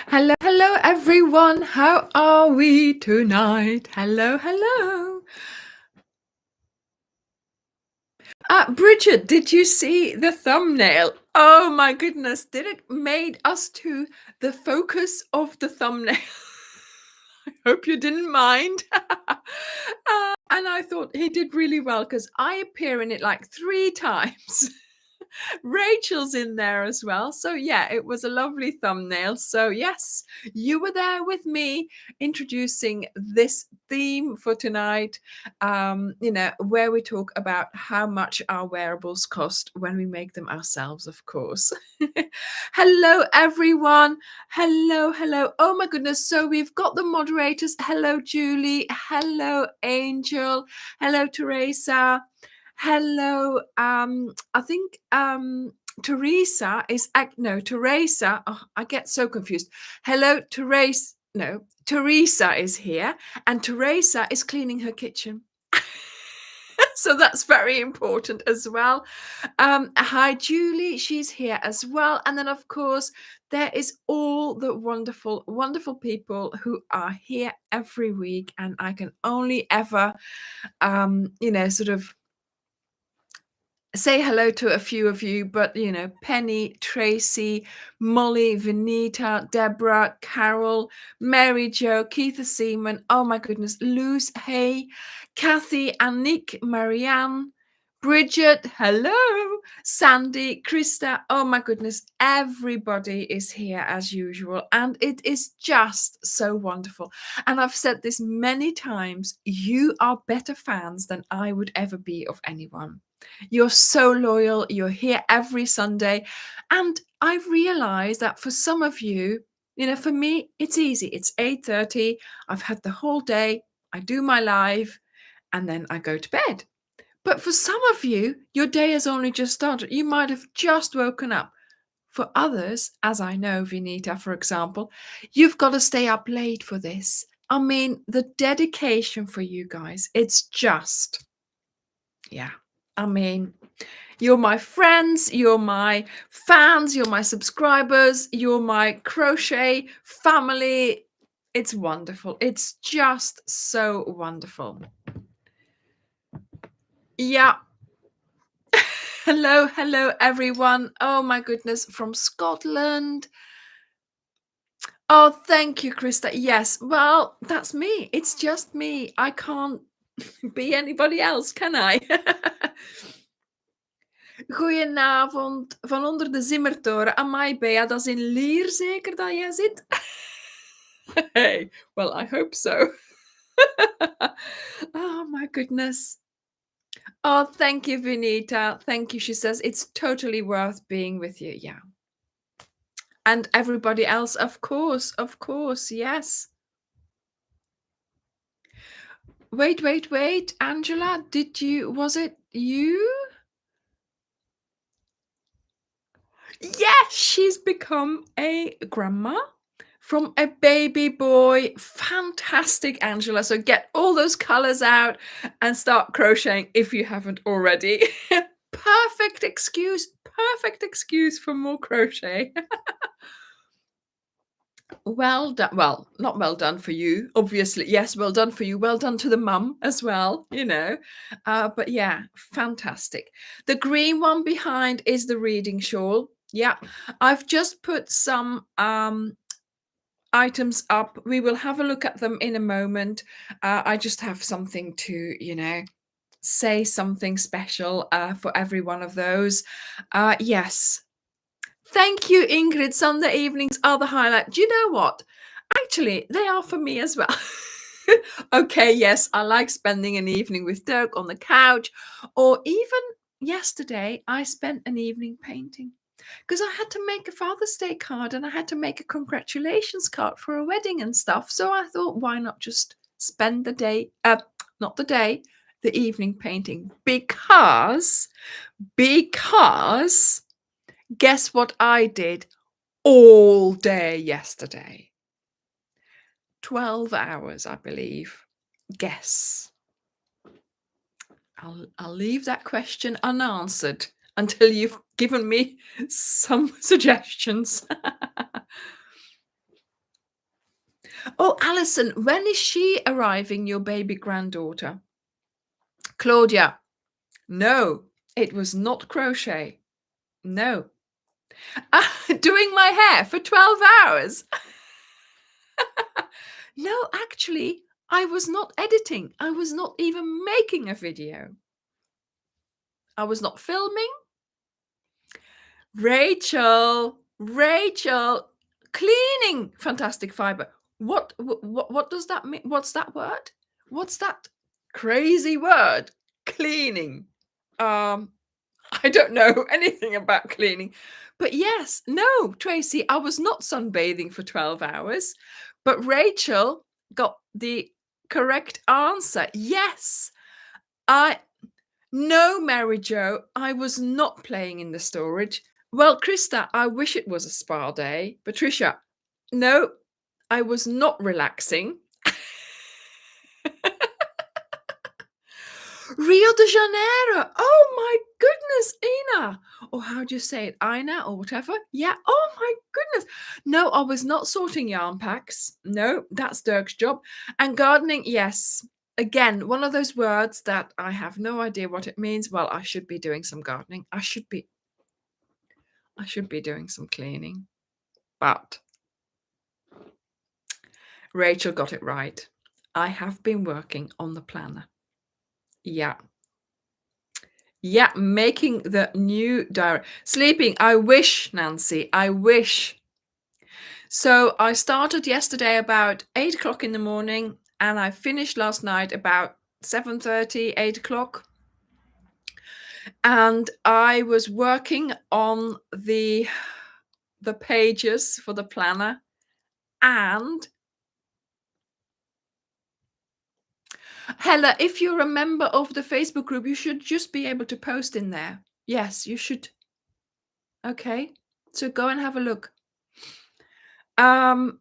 Hello, hello, everyone. How are we tonight? Hello, hello. Bridget, did you see the thumbnail? Oh my goodness, did it made us to the focus of the thumbnail? I hope you didn't mind. And I thought he did really well because I appear in it like 3 times. Rachel's in there as well. So, yeah, it was a lovely thumbnail. So, yes, you were there with me introducing this theme for tonight, where we talk about how much our wearables cost when we make them ourselves, of course. Hello, everyone. Hello, hello. Oh, my goodness. So, we've got the moderators. Hello, Julie. Hello, Angel. Hello, Teresa. Hello. I think Teresa is no, Teresa. Oh, I get so confused. Hello, Teresa. No, Teresa is here, and Teresa is cleaning her kitchen. So that's very important as well. Hi, Julie. She's here as well. And then, of course, there is all the wonderful, wonderful people who are here every week. And I can only ever, sort of say hello to a few of you, but Penny, Tracy, Molly, Venita, Deborah, Carol, Mary Jo, Keitha Seaman, oh my goodness, Luz, hey, Kathy, Annick, Marianne, Bridget, hello, Sandy, Krista, oh my goodness, everybody is here as usual, and it is just so wonderful. And I've said this many times, you are better fans than I would ever be of anyone. You're so loyal. You're here every Sunday. And I've realized that for some of you, for me, it's easy. It's 8:30. I've had the whole day. I do my live and then I go to bed. But for some of you, your day has only just started. You might have just woken up. For others, as I know, Vinita, for example, you've got to stay up late for this. I mean, the dedication for you guys, it's just, yeah. I mean, you're my friends, you're my fans, you're my subscribers, you're my crochet family. It's wonderful. It's just so wonderful. Yeah. Hello, hello, everyone. Oh, my goodness, from Scotland. Oh, thank you, Krista. Yes, well, that's me. It's just me. I can't be anybody else, can I? Goedenavond van onder de Zimmertoren. Amai, Bea, dat is in Lier zeker dat jij zit? Hey, well, I hope so. Oh, my goodness. Oh, thank you, Vinita. Thank you. She says it's totally worth being with you. Yeah. And everybody else, of course, yes. Wait, Angela, was it you? Yes, she's become a grandma from a baby boy. Fantastic, Angela. So get all those colors out and start crocheting if you haven't already. Perfect excuse for more crochet. Well done. Well, not well done for you, obviously. Yes, well done for you. Well done to the mum as well, But yeah, fantastic. The green one behind is the reading shawl. Yeah, I've just put some items up. We will have a look at them in a moment. I just have something to, say something special for every one of those. Yes. Thank you, Ingrid. Sunday evenings are the highlight. Do you know what? Actually, they are for me as well. Okay, yes, I like spending an evening with Dirk on the couch, or even yesterday, I spent an evening painting because I had to make a Father's Day card and I had to make a congratulations card for a wedding and stuff. So I thought, why not just spend the day, not the day, the evening painting? Because guess what I did all day yesterday? 12 hours, I believe. Guess. I'll leave that question unanswered until you've given me some suggestions. Oh, Alison, when is she arriving, your baby granddaughter? Claudia, no, it was not crochet. No. Doing my hair for 12 hours. No, actually, I was not editing. I was not even making a video. I was not filming. Rachel, cleaning fantastic fiber. What does that mean? What's that word? What's that crazy word? Cleaning. Um, I don't know anything about cleaning. But yes, no, Tracy, I was not sunbathing for 12 hours. But Rachel got the correct answer. Yes, I no, Mary Jo, I was not playing in the storage. Well, Krista, I wish it was a spa day. Patricia, no, I was not relaxing. Rio de Janeiro. Oh my goodness, Ina. Or how do you say it? Ina or whatever. Yeah. Oh my goodness. No, I was not sorting yarn packs. No, that's Dirk's job. And gardening, yes. Again, one of those words that I have no idea what it means. Well, I should be doing some gardening. I should be doing some cleaning. But Rachel got it right. I have been working on the planner. Yeah. Yeah, making the new diary. Sleeping, I wish, Nancy, I wish. So I started yesterday about 8 o'clock in the morning and I finished last night about 7:30, 8 o'clock. And I was working on the pages for the planner. And Hella, if you're a member of the Facebook group, you should just be able to post in there. Yes, you should. Okay, so go and have a look. I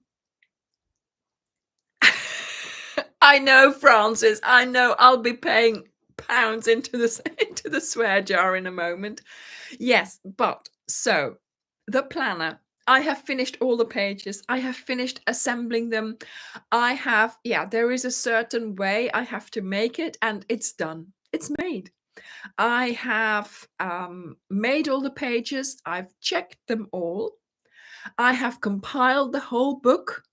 know, Francis. I know. I'll be paying pounds into the swear jar in a moment. Yes, but so the planner. I have finished all the pages. I have finished assembling them. I have, yeah, there is a certain way I have to make it, and it's done. It's made. I have made all the pages. I've checked them all. I have compiled the whole book,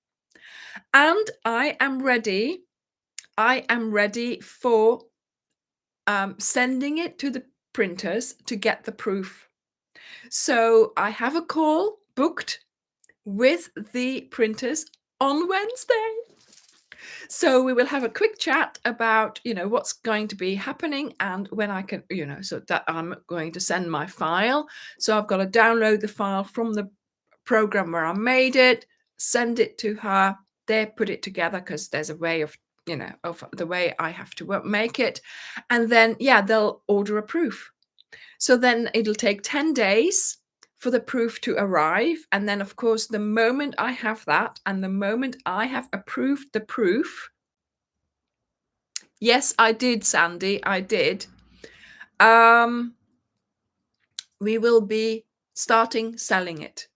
and I am ready for sending it to the printers to get the proof. So I have a call booked with the printers on Wednesday. So we will have a quick chat about, what's going to be happening and when I can, so that I'm going to send my file. So I've got to download the file from the program where I made it, send it to her. They put it together because there's a way of of the way I have to make it. And then, yeah, they'll order a proof. So then it'll take 10 days for the proof to arrive. And then, of course, the moment I have that and the moment I have approved the proof, yes, I did, Sandy, I did. We will be starting selling it.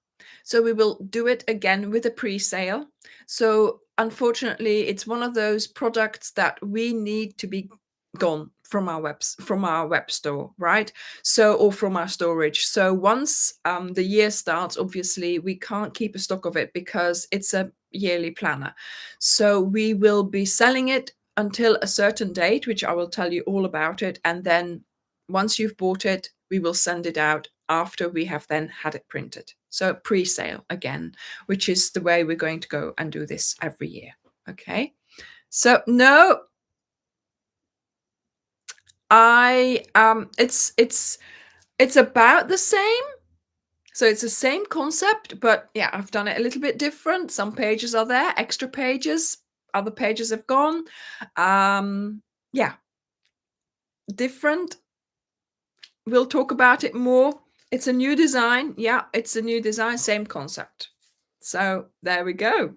So we will do it again with a pre-sale. So unfortunately, it's one of those products that we need to be gone from our web store, right? So, or from our storage. So once the year starts, obviously we can't keep a stock of it because it's a yearly planner. So we will be selling it until a certain date, which I will tell you all about it. And then once you've bought it, we will send it out after we have then had it printed. So pre-sale again, which is the way we're going to go and do this every year. Okay. So no, it's about the same. So it's the same concept, but yeah, I've done it a little bit different. Some pages are there, extra pages, other pages have gone. Yeah, different. We'll talk about it more. It's a new design. Yeah, it's a new design, same concept. So there we go.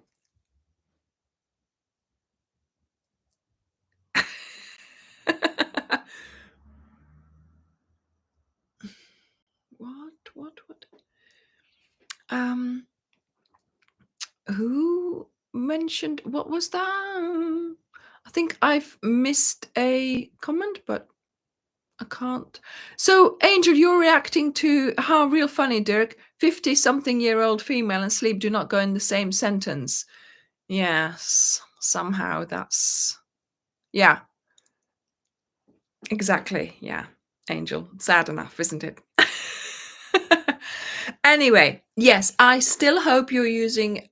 What? Who mentioned, what was that? I think I've missed a comment, but I can't. So, Angel, you're reacting to how real funny, Dirk. 50-something-year-old female and sleep do not go in the same sentence. Yes, somehow that's, yeah, exactly. Yeah, Angel. Sad enough, isn't it? Anyway, yes, I still hope you're using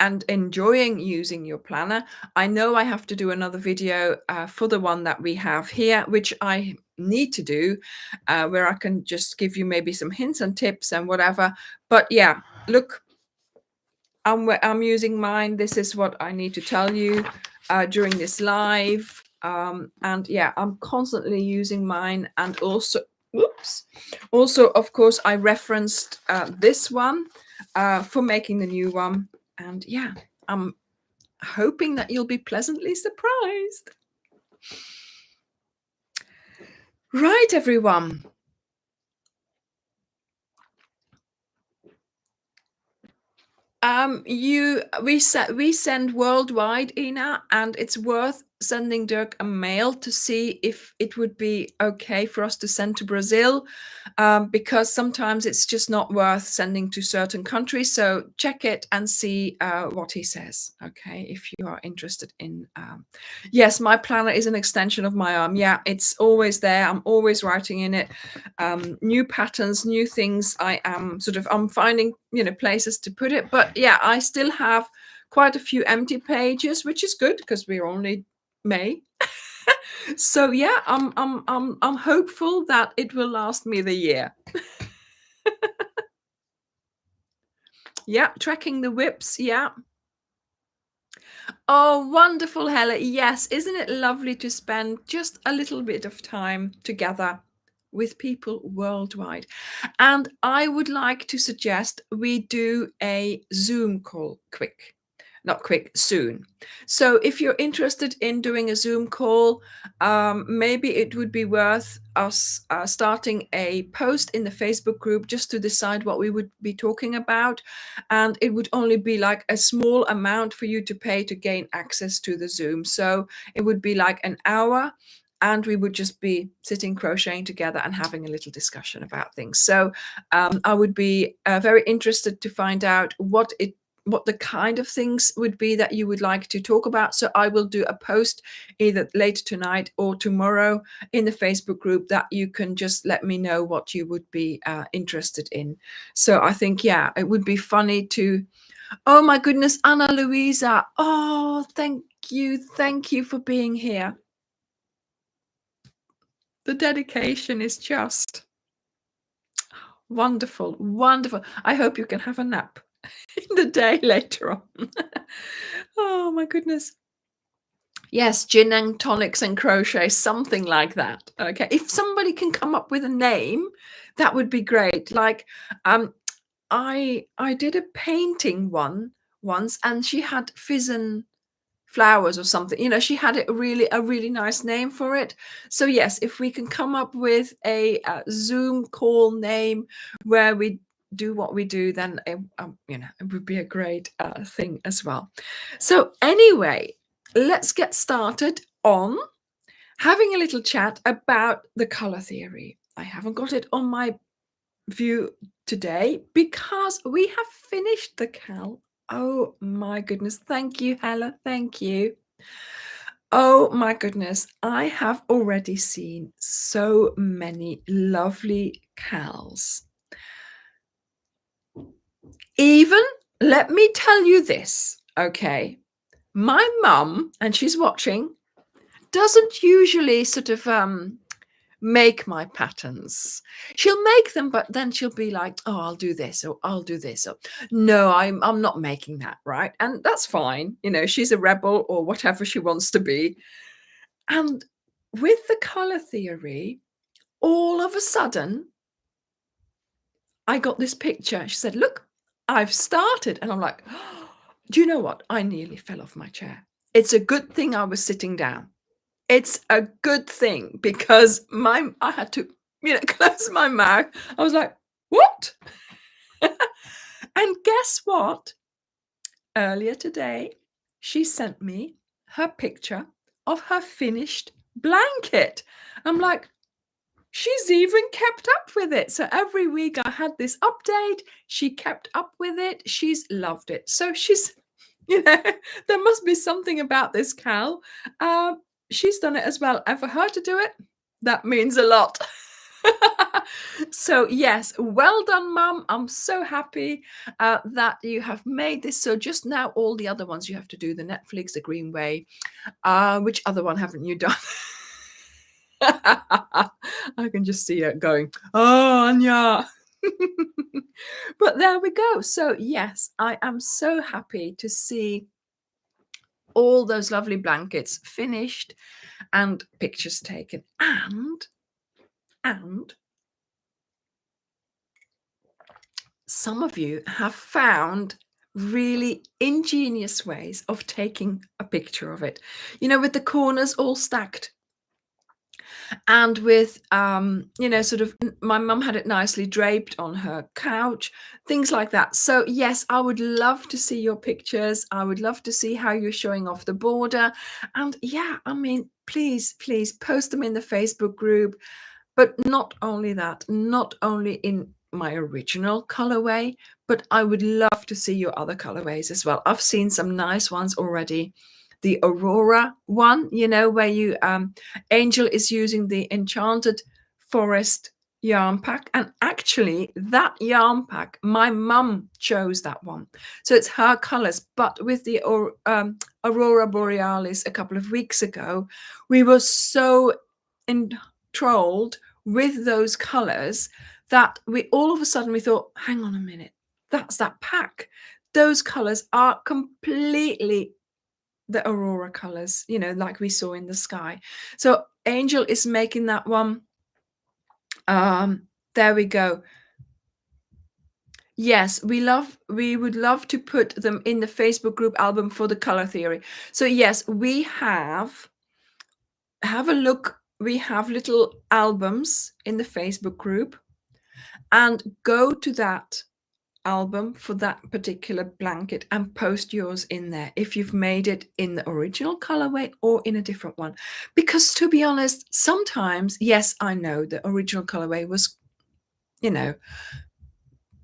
and enjoying using your planner. I know I have to do another video for the one that we have here, which I need to do, where I can just give you maybe some hints and tips and whatever. But yeah, look, I'm using mine. This is what I need to tell you during this live. And yeah, I'm constantly using mine. And also, whoops, also, of course, I referenced this one for making the new one. And yeah, I'm hoping that you'll be pleasantly surprised. Right, everyone. We send worldwide, Ina, and it's worth sending Dirk a mail to see if it would be okay for us to send to Brazil, because sometimes it's just not worth sending to certain countries. So check it and see what he says. Okay, if you are interested in. Yes, my planner is an extension of my arm. Yeah, it's always there. I'm always writing in it. New patterns, new things. I'm finding places to put it, but yeah, I still have quite a few empty pages, which is good because we're only May. So yeah, I'm hopeful that it will last me the year. Yeah, tracking the whips. Yeah. Oh, wonderful, Hella. Yes, isn't it lovely to spend just a little bit of time together with people worldwide? And I would like to suggest we do a Zoom call not quick, soon. So if you're interested in doing a Zoom call, maybe it would be worth us starting a post in the Facebook group just to decide what we would be talking about. And it would only be like a small amount for you to pay to gain access to the Zoom. So it would be like an hour, and we would just be sitting crocheting together and having a little discussion about things. So I would be very interested to find out what the kind of things would be that you would like to talk about. So I will do a post either later tonight or tomorrow in the Facebook group that you can just let me know what you would be interested in. So I think, yeah, it would be funny to, oh my goodness, Anna Luisa. Oh, thank you. Thank you for being here. The dedication is just wonderful. Wonderful. I hope you can have a nap in the day later on. Oh my goodness. Yes, gin and tonics and crochet, something like that. Okay. If somebody can come up with a name, that would be great. Like I did a painting once, and she had fizzen flowers or something. She had a really nice name for it. So yes, if we can come up with a Zoom call name where we do what we do, then it would be a great thing as well. So anyway, let's get started on having a little chat about the color theory. I haven't got it on my view today because we have finished the cal. Oh my goodness. Thank you, Hella. Thank you. Oh my goodness. I have already seen so many lovely cals. Even, let me tell you this, okay? My mum, and she's watching, doesn't usually sort of make my patterns. She'll make them, but then she'll be like, oh, I'll do this, or I'll do this, or no, I'm not making that, right? And that's fine. She's a rebel or whatever she wants to be. And with the color theory, all of a sudden, I got this picture. She said, look, I've started. And I'm like, oh, do you know what? I nearly fell off my chair. It's a good thing I was sitting down. It's a good thing because I had to, close my mouth. I was like, what? And guess what? Earlier today, she sent me her picture of her finished blanket. I'm like, she's even kept up with it. So every week I had this update. She kept up with it. She's loved it. So she's, there must be something about this cow. She's done it as well. And for her to do it, that means a lot. So yes, well done, Mum. I'm so happy that you have made this. So just now, all the other ones you have to do, the Netflix, the Green Way. Which other one haven't you done? I can just see it going, oh, Anya. But there we go. So yes, I am so happy to see all those lovely blankets finished and pictures taken. And some of you have found really ingenious ways of taking a picture of it, with the corners all stacked. And with sort of, my mum had it nicely draped on her couch, things like that. So yes, I would love to see your pictures. I would love to see how you're showing off the border. And yeah, I mean, please post them in the Facebook group. But not only that, not only in my original colorway, but I would love to see your other colorways as well. I've seen some nice ones already. The Aurora one, where you Angel is using the Enchanted Forest yarn pack. And actually that yarn pack, my mum chose that one. So it's her colors. But with the Aurora Borealis a couple of weeks ago, we were so enthralled with those colors that we all of a sudden we thought, hang on a minute, that's that pack. Those colors are completely the Aurora colors, like we saw in the sky. So Angel is making that one. There we go. Yes, we would love to put them in the Facebook group album for the color theory. So yes, we have a look. We have little albums in the Facebook group, and go to that album for that particular blanket and post yours in there if you've made it in the original colorway or in a different one. Because to be honest, sometimes, yes, I know the original colorway was,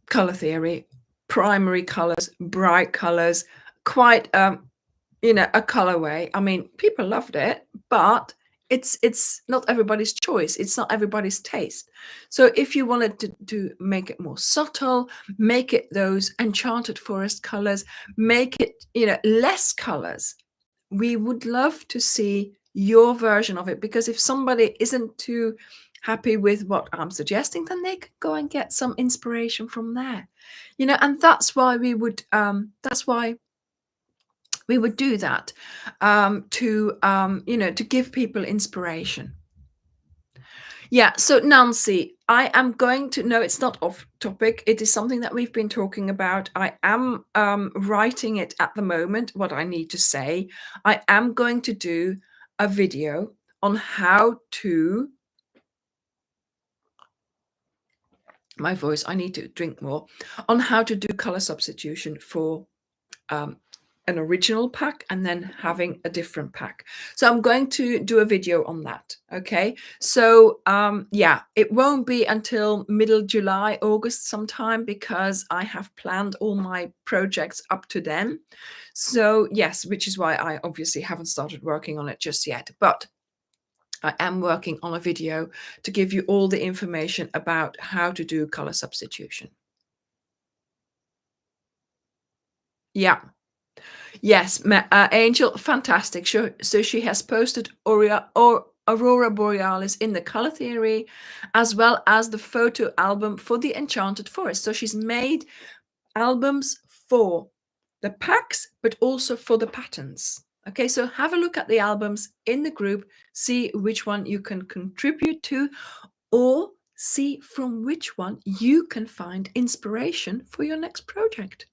color theory, primary colors, bright colors, quite a colorway. I mean, people loved it, but it's not everybody's choice. It's not everybody's taste. So if you wanted to make it more subtle, make it those Enchanted Forest colors, make it, less colors, we would love to see your version of it. Because if somebody isn't too happy with what I'm suggesting, then they could go and get some inspiration from there, and that's why we would do that, to give people inspiration. Yeah. So Nancy, I am going to, no, it's not off topic. It is something that we've been talking about. I am writing it at the moment, what I need to say. I am going to do a video on how to, my voice, I need to drink more, on how to do color substitution for an original pack and then having a different pack. So I'm going to do a video on that. Okay. So yeah, it won't be until middle July, August sometime, because I have planned all my projects up to then. So yes, which is why I obviously haven't started working on it just yet, but I am working on a video to give you all the information about how to do color substitution. Yeah. Yes, Angel, fantastic. So she has posted Aurora Borealis in the color theory, as well as the photo album for the Enchanted Forest. So she's made albums for the packs, but also for the patterns. Okay, so have a look at the albums in the group, see which one you can contribute to, or see from which one you can find inspiration for your next project.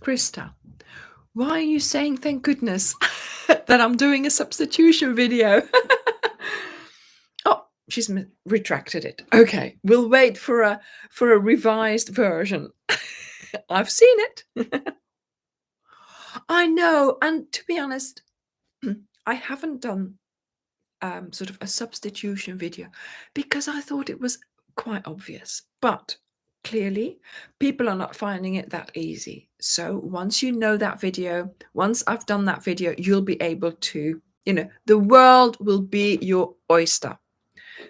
Krista, why are you saying thank goodness that I'm doing a substitution video? Oh, She's retracted it. Okay, we'll wait for a revised version. I've seen it. I know, and to be honest, I haven't done sort of a substitution video because I thought it was quite obvious. But clearly, people are not finding it that easy. So once you know that video, once I've done that video, you'll be able to, the world will be your oyster.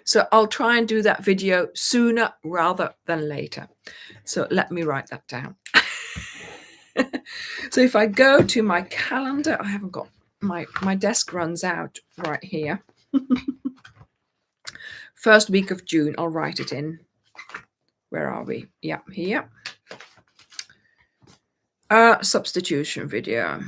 So I'll try and do that video sooner rather than later. So let me write that down. So if I go to my calendar, I haven't got my desk runs out right here. First week of June, I'll write it in. Where are we? Yeah, here. Substitution video.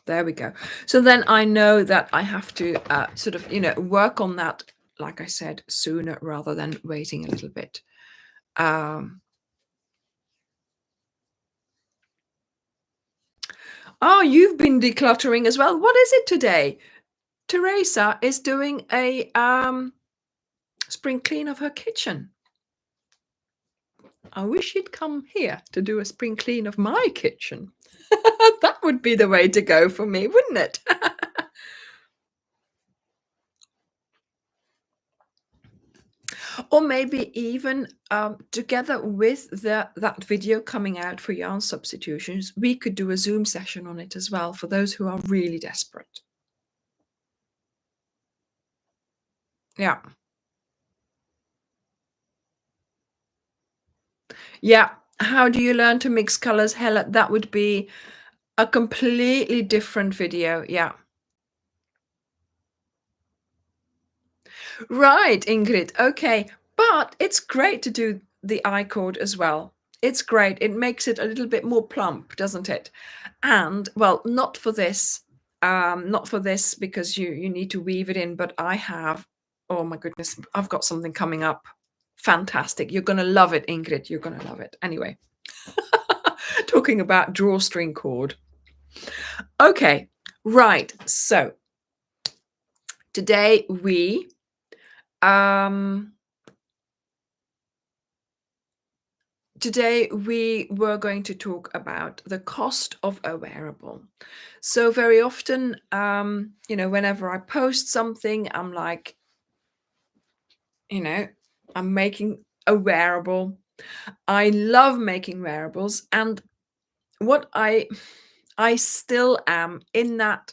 There we go. So then I know that I have to sort of, work on that, like I said, sooner rather than waiting a little bit. Oh, you've been decluttering as well. What is it today? Teresa is doing a spring clean of her kitchen. I wish you'd come here to do a spring clean of my kitchen. That would be the way to go for me, wouldn't it? Or maybe even together with that video coming out for yarn substitutions, we could do a Zoom session on it as well for those who are really desperate. Yeah. Yeah. How do you learn to mix colors, Hella? That would be a completely different video. Yeah. Right, Ingrid. Okay. But it's great to do the I-cord as well. It's great. It makes it a little bit more plump, doesn't it? And well, not for this. Not for this because you need to weave it in, but I have, oh my goodness, I've got something coming up. Fantastic. You're gonna love it, Ingrid. You're gonna love it. Anyway. Talking about drawstring cord. Okay, right. So today we were going to talk about the cost of a wearable. So very often, whenever I post something, I'm like, I'm making a wearable. I love making wearables, and what I still am in that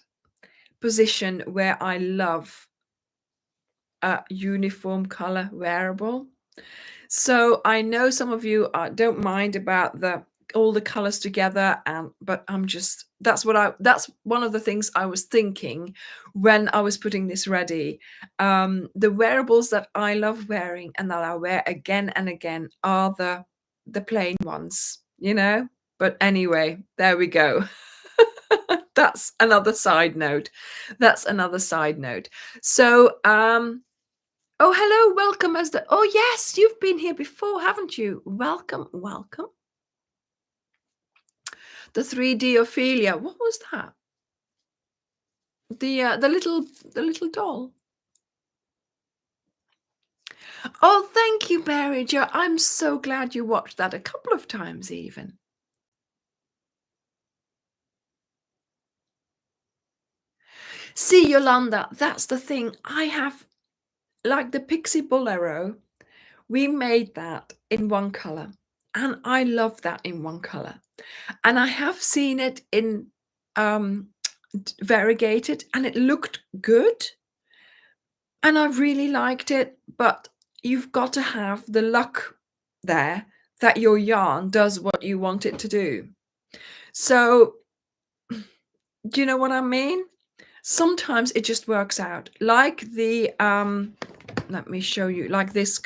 position where I love a uniform color wearable. So I know some of you don't mind about all the colors together, but that's one of the things I was thinking when I was putting this ready. The wearables that I love wearing and that I wear again and again are the plain ones, But anyway, there we go. That's another side note. So, oh, hello, welcome oh, yes, you've been here before, haven't you? Welcome. The 3D Ophelia. What was that? The little doll. Oh, thank you, Mary Jo. I'm so glad you watched that a couple of times even. See, Yolanda, that's the thing. I have, like the Pixie Bolero, we made that in one color, and I love that in one color. And I have seen it in variegated, and it looked good, and I really liked it. But you've got to have the luck there that your yarn does what you want it to do. So, do you know what I mean? Sometimes it just works out, like the let me show you, like this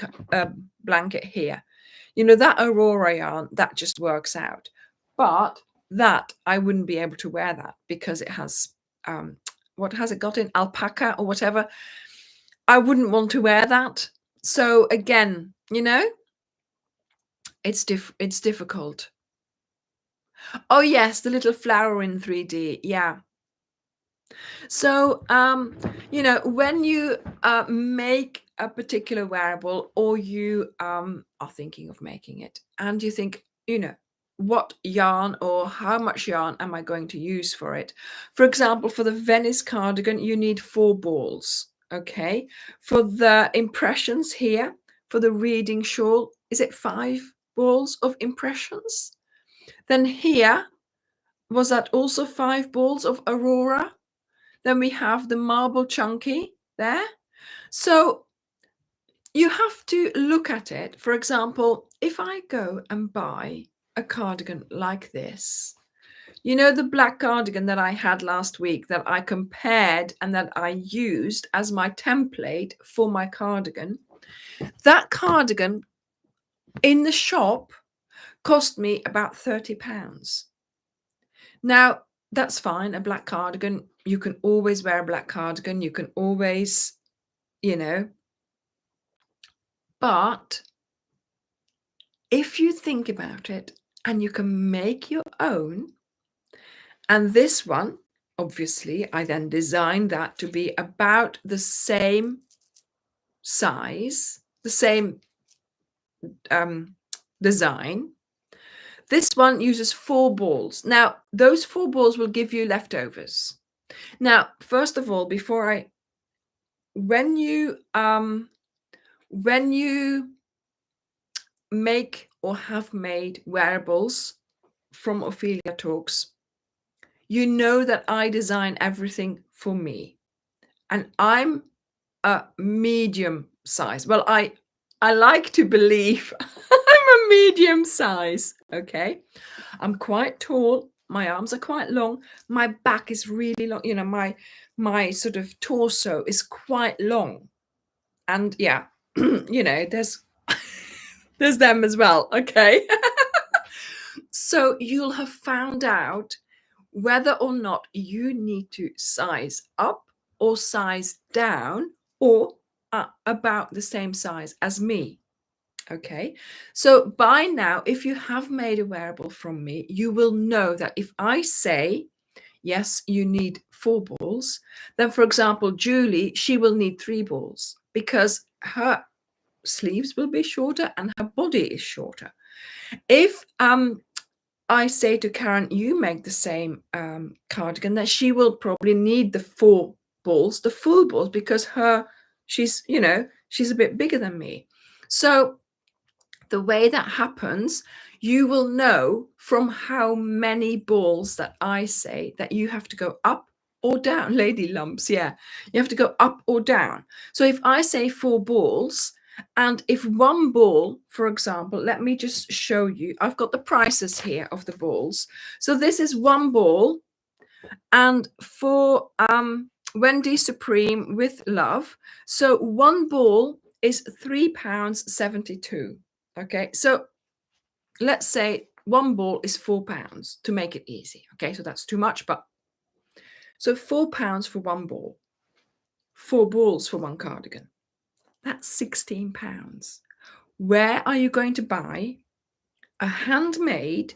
blanket here. That Aurora yarn, that just works out. But that I wouldn't be able to wear that because it has what has it got in, alpaca or whatever. I wouldn't want to wear that. So again, it's difficult. Oh yes, the little flower in 3D. Yeah. So, when you make a particular wearable, or you are thinking of making it, and you think, what yarn or how much yarn am I going to use for it? For example, for the Venice cardigan, you need 4 balls. Okay. For the impressions here, for the reading shawl, is it 5 balls of impressions? Then here, was that also 5 balls of Aurora? Then we have the marble chunky there. So you have to look at it. For example, if I go and buy a cardigan like this, the black cardigan that I had last week that I compared and that I used as my template for my cardigan, that cardigan in the shop cost me about £30. Now, that's fine, a black cardigan. You can always wear a black cardigan. You can always, you know, but if you think about it and you can make your own, and this one, obviously, I then designed that to be about the same size, the same design. This one uses 4 balls. Now, those 4 balls will give you leftovers. Now, first of all, when you make or have made wearables from Ophelia Talks, you know that I design everything for me, and I'm a medium size. Well, I like to believe I'm a medium size. Okay, I'm quite tall. My arms are quite long. My back is really long. My sort of torso is quite long, and yeah, there's there's them as well. Okay. So you'll have found out whether or not you need to size up or size down, or about the same size as me. Okay. So by now, if you have made a wearable from me, you will know that if I say, yes, you need 4 balls, then for example, Julie, she will need 3 balls because her sleeves will be shorter and her body is shorter. If I say to Karen, you make the same cardigan, that she will probably need the 4 balls, the full balls, because she's a bit bigger than me. So the way that happens, you will know from how many balls that I say that you have to go up or down. Lady lumps, yeah. You have to go up or down. So if I say 4 balls, and if 1 ball, for example, let me just show you. I've got the prices here of the balls. So this is 1 ball. And for Wendy Supreme with love, so 1 ball is £3.72. Okay, so let's say 1 ball is £4 to make it easy. Okay, so that's too much, but so £4 for 1 ball, 4 balls for one cardigan. That's £16. Where are you going to buy a handmade,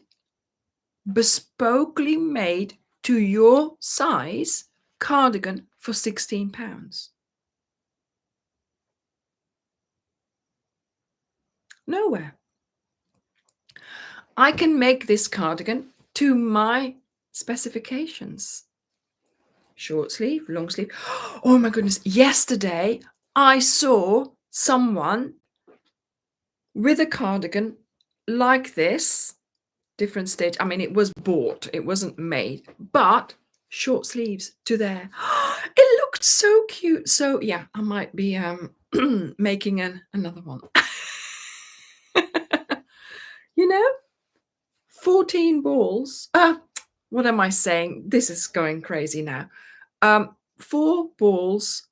bespokely made to your size cardigan for £16? Nowhere. I can make this cardigan to my specifications. Short sleeve, long sleeve. Oh my goodness. Yesterday, I saw someone with a cardigan like this, different stage. I mean, it was bought, it wasn't made, but short sleeves to there. It looked so cute. So yeah, I might be making another one. 14 balls. What am I saying? This is going crazy now. 4 balls,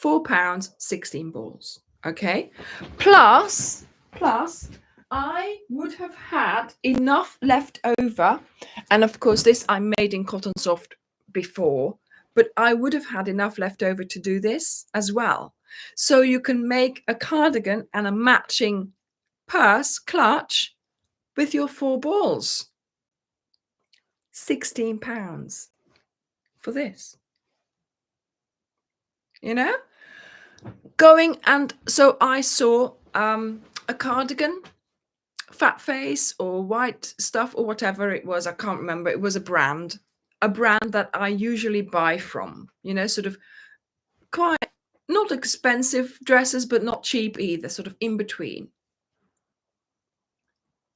£4, 16 balls. Okay. Plus, I would have had enough left over. And of course, this I made in cotton soft before, but I would have had enough left over to do this as well. So you can make a cardigan and a matching purse clutch with your 4 balls. £16 for this. you know, going. And so I saw a cardigan, fat face or white stuff or whatever it was. I can't remember. It was a brand that I usually buy from, you know, sort of quite not expensive dresses, but not cheap either, sort of in between.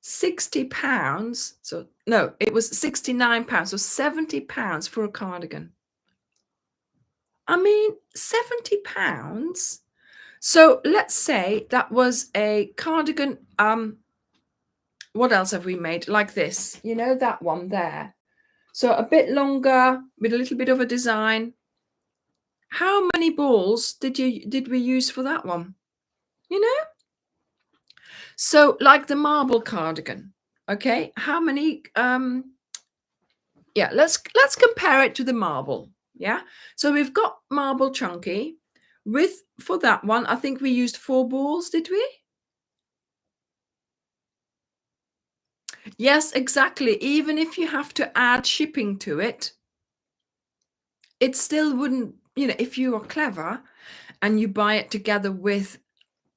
£60. So no, it was £69. So £70 for a cardigan. I mean, £70. So let's say that was a cardigan. What else have we made like this? You know, that one there. So a bit longer with a little bit of a design. How many balls did we use for that one? You know? So like the marble cardigan. Okay, how many yeah, let's compare it to the marble. Yeah. So we've got marble chunky with, for that one, I think we used 4 balls, did we? Yes, exactly. Even if you have to add shipping to it, it still wouldn't, you know, if you are clever and you buy it together with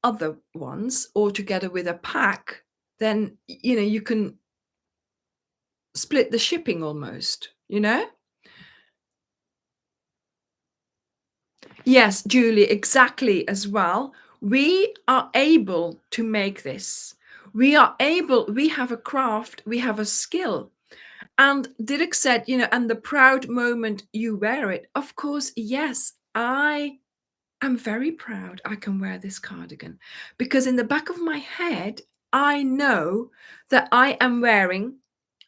other ones or together with a pack, then, you know, you can split the shipping almost, you know? Yes, Julie, exactly as well. We are able to make this. We have a craft, we have a skill. And Dirk said, you know, and the proud moment you wear it. Of course, yes, I am very proud I can wear this cardigan because in the back of my head, I know that I am wearing,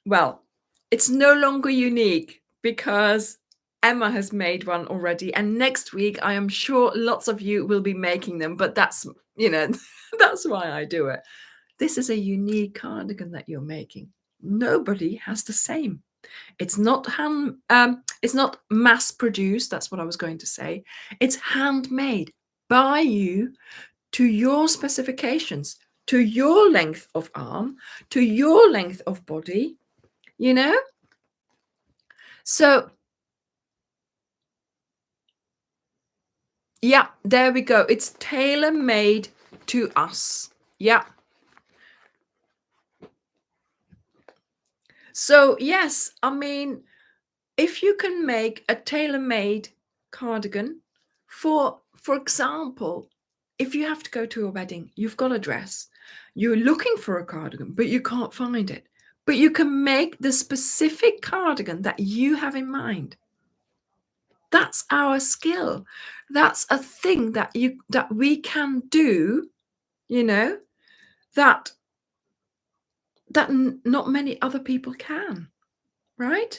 well, it's no longer unique because Emma has made one already. And next week, I am sure lots of you will be making them, but that's, you know, that's why I do it. This is a unique cardigan that you're making. Nobody has the same. It's not it's not mass produced. That's what I was going to say. It's handmade by you to your specifications, to your length of arm, to your length of body, you know? So yeah, there we go. It's tailor-made to us. Yeah. So yes, I mean, if you can make a tailor-made cardigan for example, if you have to go to a wedding, you've got a dress, you're looking for a cardigan, but you can't find it. But you can make the specific cardigan that you have in mind. That's our skill. That's a thing that we can do, you know, that not many other people can, right?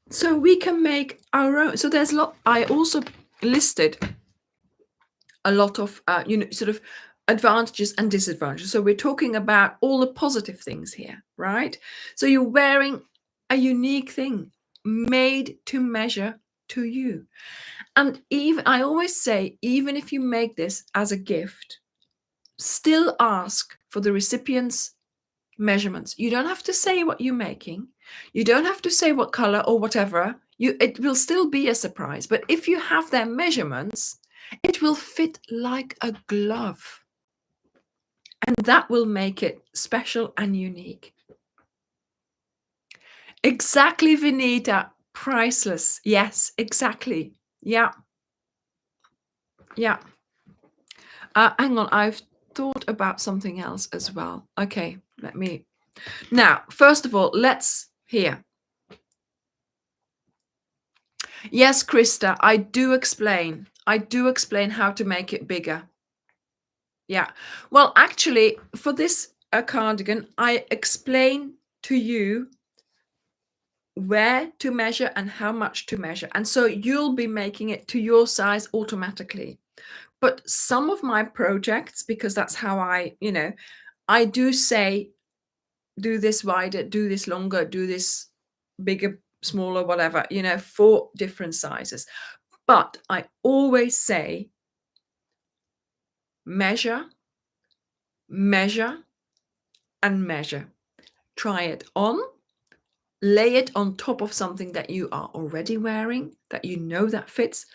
So we can make our own. So there's a lot. I also listed a lot of you know, sort of advantages and disadvantages. So we're talking about all the positive things here, right? So you're wearing a unique thing made to measure to you. And even I always say, even if you make this as a gift, still ask for the recipient's measurements. You don't have to say what you're making. You don't have to say what color or whatever. It will still be a surprise. But if you have their measurements, it will fit like a glove. And that will make it special and unique. Exactly, Vinita. Priceless. Yes, exactly. Yeah. Yeah. Hang on. I've thought about something else as well. Okay. Let me. Now, first of all, let's hear. Yes, Krista, I do explain. I do explain how to make it bigger. Yeah. Well, actually, for this cardigan, I explain to you where to measure and how much to measure. And so you'll be making it to your size automatically. But some of my projects, because that's how I, you know, I do say, do this wider, do this longer, do this bigger, smaller, whatever, you know, for different sizes. But I always say, measure, measure, and measure. Try it on, lay it on top of something that you are already wearing, that you know that fits.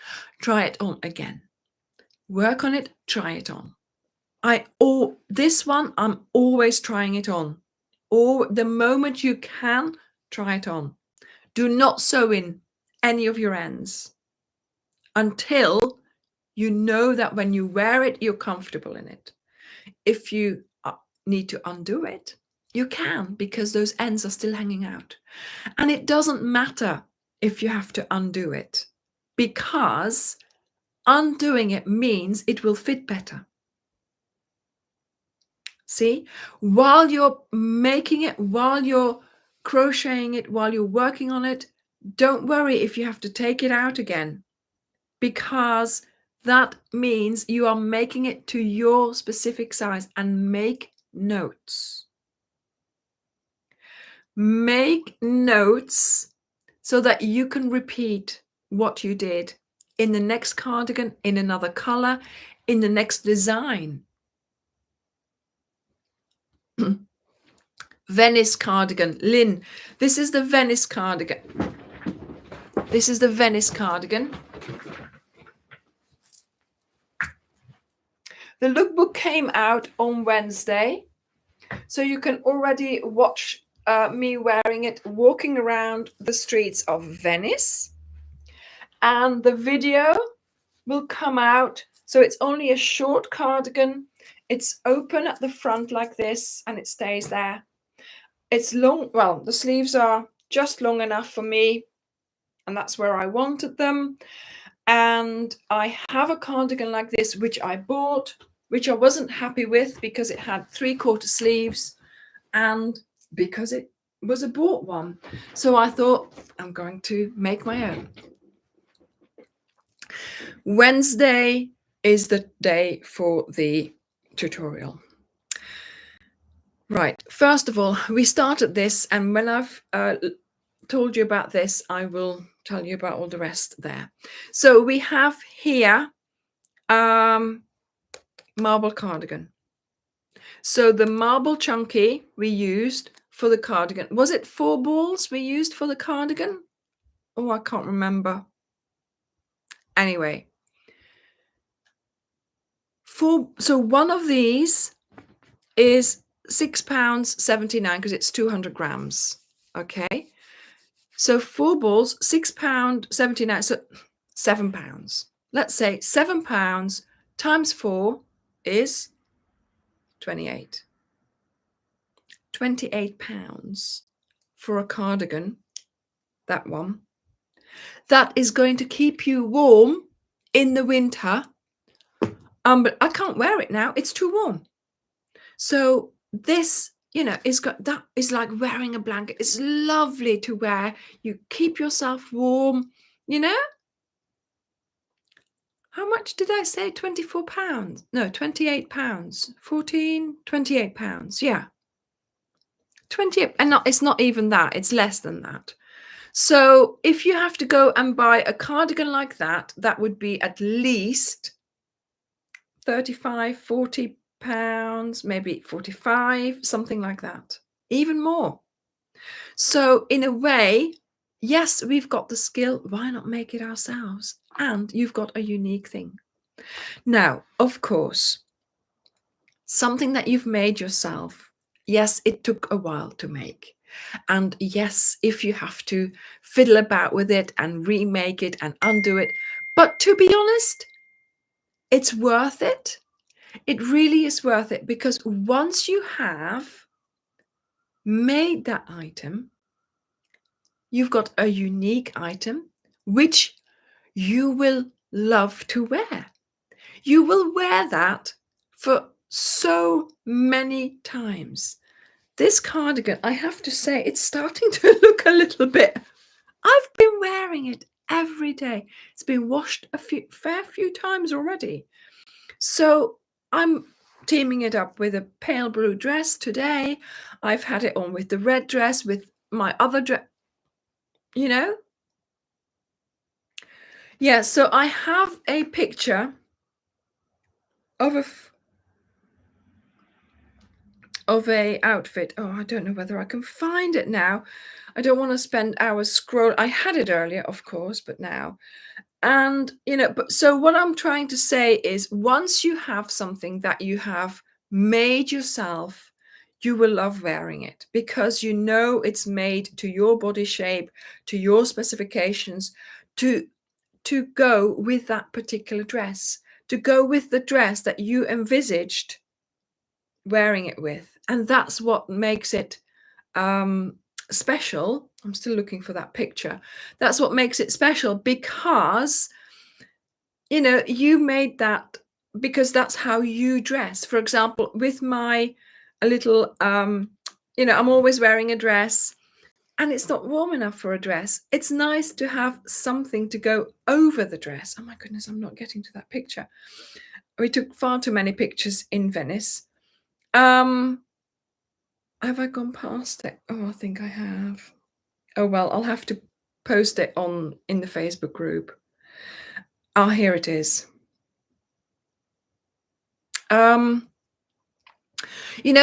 Try it on again. Work on it, try it on. This one, I'm always trying it on. Or the moment you can, try it on. Do not sew in any of your ends until you know that when you wear it, you're comfortable in it. If you need to undo it, you can, because those ends are still hanging out. And it doesn't matter if you have to undo it, because undoing it means it will fit better. See, while you're making it, while you're crocheting it, while you're working on it, don't worry if you have to take it out again, because that means you are making it to your specific size. And make notes. Make notes so that you can repeat what you did in the next cardigan, in another color, in the next design. Venice cardigan. Lynn, this is the Venice cardigan. This is the Venice cardigan. The lookbook came out on Wednesday, so you can already watch me wearing it, walking around the streets of Venice. And the video will come out. So it's only a short cardigan. It's open at the front like this, and it stays there. It's long. Well, the sleeves are just long enough for me, and that's where I wanted them. And I have a cardigan like this, which I bought, which I wasn't happy with because it had 3/4 sleeves and because it was a bought one. So I thought, I'm going to make my own. Wednesday is the day for the tutorial. Right, first of all, we started this, and when I've told you about this, I will tell you about all the rest there. So we have here marble cardigan. So the marble chunky we used for the cardigan. Was it 4 balls we used for the cardigan? Oh, I can't remember. Anyway, so one of these is £6.79 because it's 200 grams. Okay, so 4 balls, £6.79, so £7. Let's say £7 times 4 is 28. £28 for a cardigan, that one. That is going to keep you warm in the winter. But I can't wear it now. It's too warm. So this, that is like wearing a blanket. It's lovely to wear. You keep yourself warm, How much did I say? £24? No, £28. 14, £28. Yeah. 28. And it's not even that. It's less than that. So if you have to go and buy a cardigan like that, that would be at least 35, 40 pounds, maybe 45, something like that, even more. So in a way, yes, we've got the skill. Why not make it ourselves? And you've got a unique thing. Now, of course, something that you've made yourself. Yes, it took a while to make. And yes, if you have to fiddle about with it and remake it and undo it. But to be honest, it's worth it. It really is worth it, because once you have made that item, you've got a unique item which you will love to wear. You will wear that for so many times. This cardigan, I have to say, it's starting to look a little bit. I've been wearing it every day. It's been washed a fair few times already. So I'm teaming it up with a pale blue dress today. I've had it on with the red dress, with my other dress, Yeah, so I have a picture of of a outfit. Oh, I don't know whether I can find it now. I don't want to spend hours scroll. I had it earlier, of course, but now. And, but so what I'm trying to say is once you have something that you have made yourself, you will love wearing it because you know it's made to your body shape, to your specifications, to to go with that particular dress, to go with the dress that you envisaged wearing it with. And that's what makes it um special. I'm still looking for that picture. That's what makes it special because you made that because that's how you dress. For example, with my a little I'm always wearing a dress and it's not warm enough for a dress. It's nice to have something to go over the dress. Oh my goodness, I'm not getting to that picture. We took far too many pictures in Venice. um have I gone past it? Oh, I think I have. Oh well, I'll have to post it on in the Facebook group. Ah, here it is. um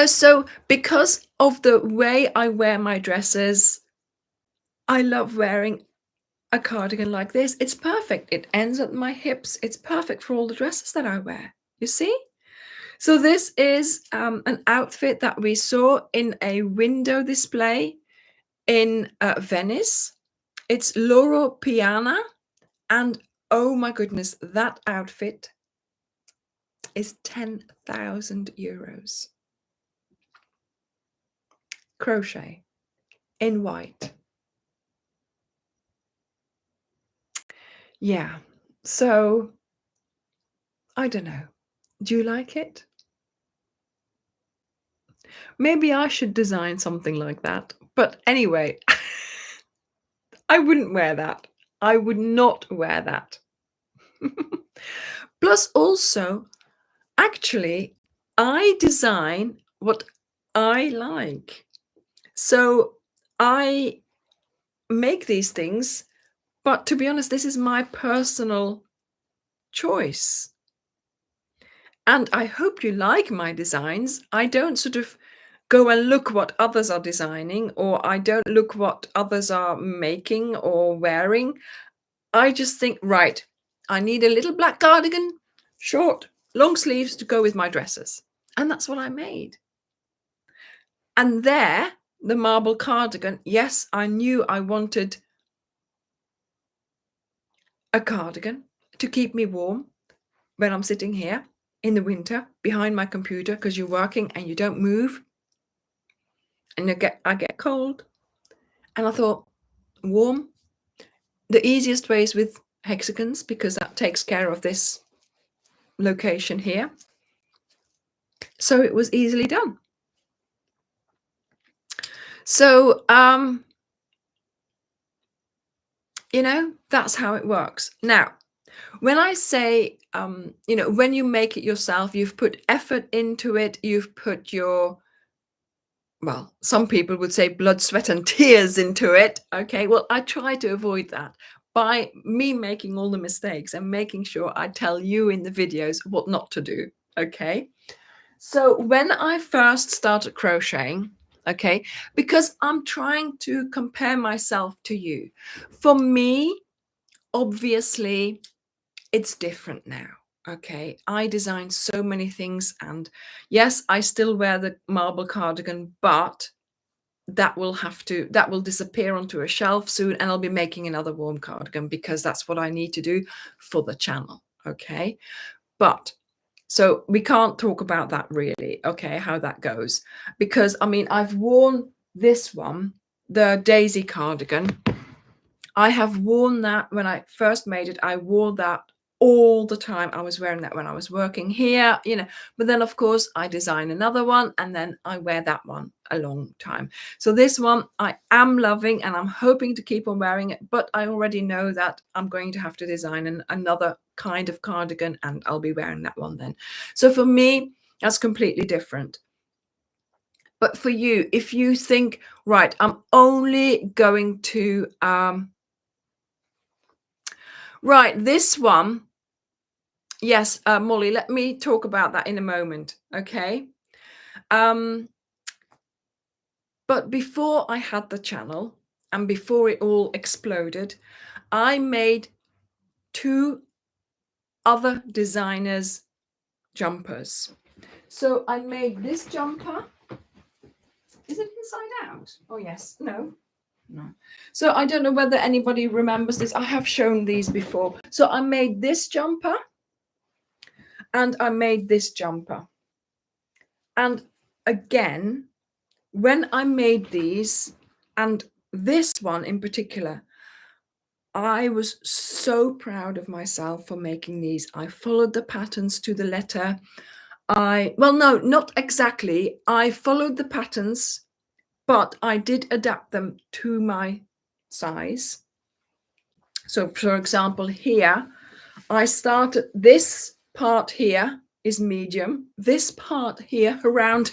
so because of the way I wear my dresses, I love wearing a cardigan like this. It's perfect. It ends at my hips. It's perfect for all the dresses that I wear. You see? So this is an outfit that we saw in a window display in Venice. It's Loro Piana, and oh my goodness, that outfit is 10,000 euros. Crochet in white. Yeah. So I don't know. Do you like it? Maybe I should design something like that. But anyway, I wouldn't wear that. I would not wear that. Plus, also, actually, I design what I like. So I make these things, but to be honest, this is my personal choice. And I hope you like my designs. I don't sort of go and look what others are designing, or I don't look what others are making or wearing. I just think, right, I need a little black cardigan, short, long sleeves to go with my dresses. And that's what I made. And there, the marble cardigan, yes, I knew I wanted a cardigan to keep me warm when I'm sitting here in the winter behind my computer because you're working and you don't move and I get cold. And I thought, warm. The easiest way is with hexagons because that takes care of this location here. So it was easily done. So, that's how it works. Now, when I say, when you make it yourself, you've put effort into it, you've put well, some people would say blood, sweat, and tears into it. Okay, well, I try to avoid that by me making all the mistakes and making sure I tell you in the videos what not to do. Okay, so when I first started crocheting, okay, because I'm trying to compare myself to you, for me, obviously, it's different now. Okay, I design so many things, and yes, I still wear the marble cardigan, but that will disappear onto a shelf soon, and I'll be making another warm cardigan because that's what I need to do for the channel. Okay, but so we can't talk about that really, okay, how that goes, because I mean, I've worn this one, the daisy cardigan. I have worn that when I first made it. I wore that all the time. I was wearing that when I was working here, but then of course I design another one and then I wear that one a long time. So this one I am loving and I'm hoping to keep on wearing it, but I already know that I'm going to have to design another kind of cardigan and I'll be wearing that one then. So for me, that's completely different. But for you, if you think, right, I'm only going to right, this one. Yes, Molly, let me talk about that in a moment. Okay. Um, But before I had the channel and before it all exploded, I made 2 other designers' jumpers. So I made this jumper. Is it inside out? Oh, yes. No. So I don't know whether anybody remembers this. I have shown these before. So I made this jumper and I made this jumper. And again, when I made these, and this one in particular, I was so proud of myself for making these. I followed the patterns to the letter. Well, no, not exactly. I followed the patterns, but I did adapt them to my size. So, for example, here, I started, this part here is medium. This part here around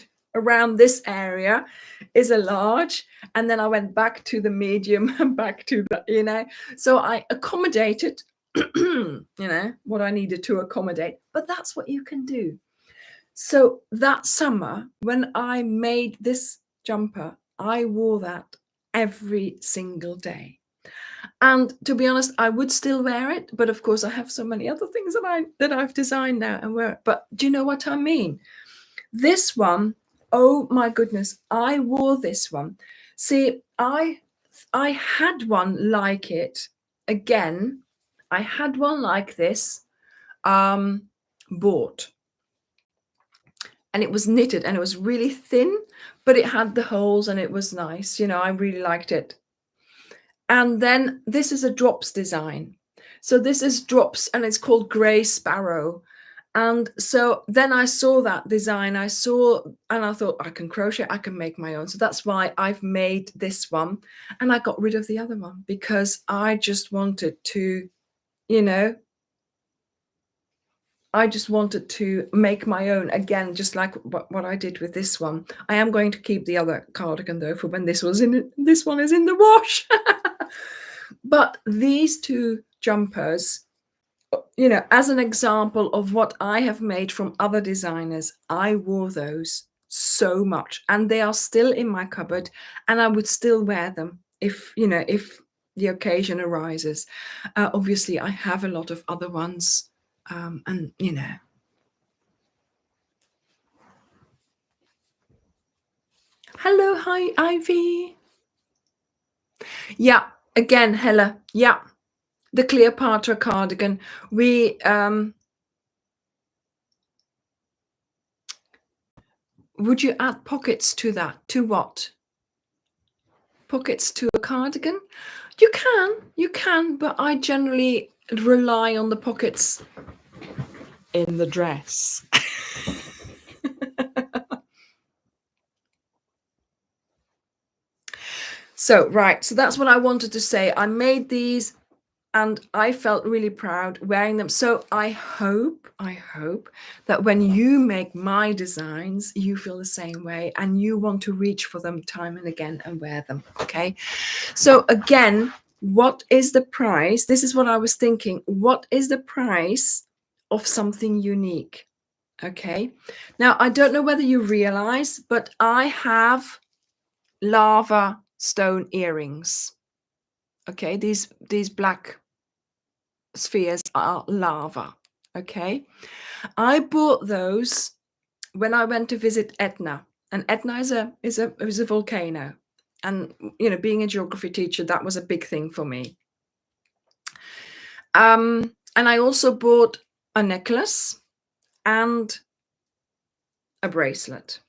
this area is a large. And then I went back to the medium and back to the, so I accommodated, what I needed to accommodate. But that's what you can do. So that summer, when I made this jumper, I wore that every single day. And to be honest, I would still wear it, but of course I have so many other things that I've designed now and wear it. But do you know what I mean? This one, oh my goodness, I wore this one. See, I had one like it. Again, I had one like this, bought. And it was knitted and it was really thin, but it had the holes and it was nice. I really liked it. And then this is a drops design. So this is drops and it's called Grey Sparrow. And so then I saw that design, and I thought, I can crochet, I can make my own. So that's why I've made this one. And I got rid of the other one because I just wanted to, make my own again, just like what I did with this one. I am going to keep the other cardigan though for when this one is in the wash. But these 2 jumpers, as an example of what I have made from other designers, I wore those so much and they are still in my cupboard and I would still wear them if the occasion arises. Obviously, I have a lot of other ones. And hello, hi Ivy. Yeah, again, Hella. Yeah, the Cleopatra cardigan. We would you add pockets to that? To what? Pockets to a cardigan? You can, but I generally rely on the pockets in the dress. So that's what I wanted to say. I made these and I felt really proud wearing them. So I hope that when you make my designs, you feel the same way and you want to reach for them time and again and wear them. Okay. So again, what is the price? This is what I was thinking. What is the price of something unique? Okay. Now, I don't know whether you realize, but I have lava stone earrings. Okay. These black spheres are lava. Okay. I bought those when I went to visit Etna, and Etna is a volcano. And being a geography teacher, that was a big thing for me. And I also bought a necklace and a bracelet.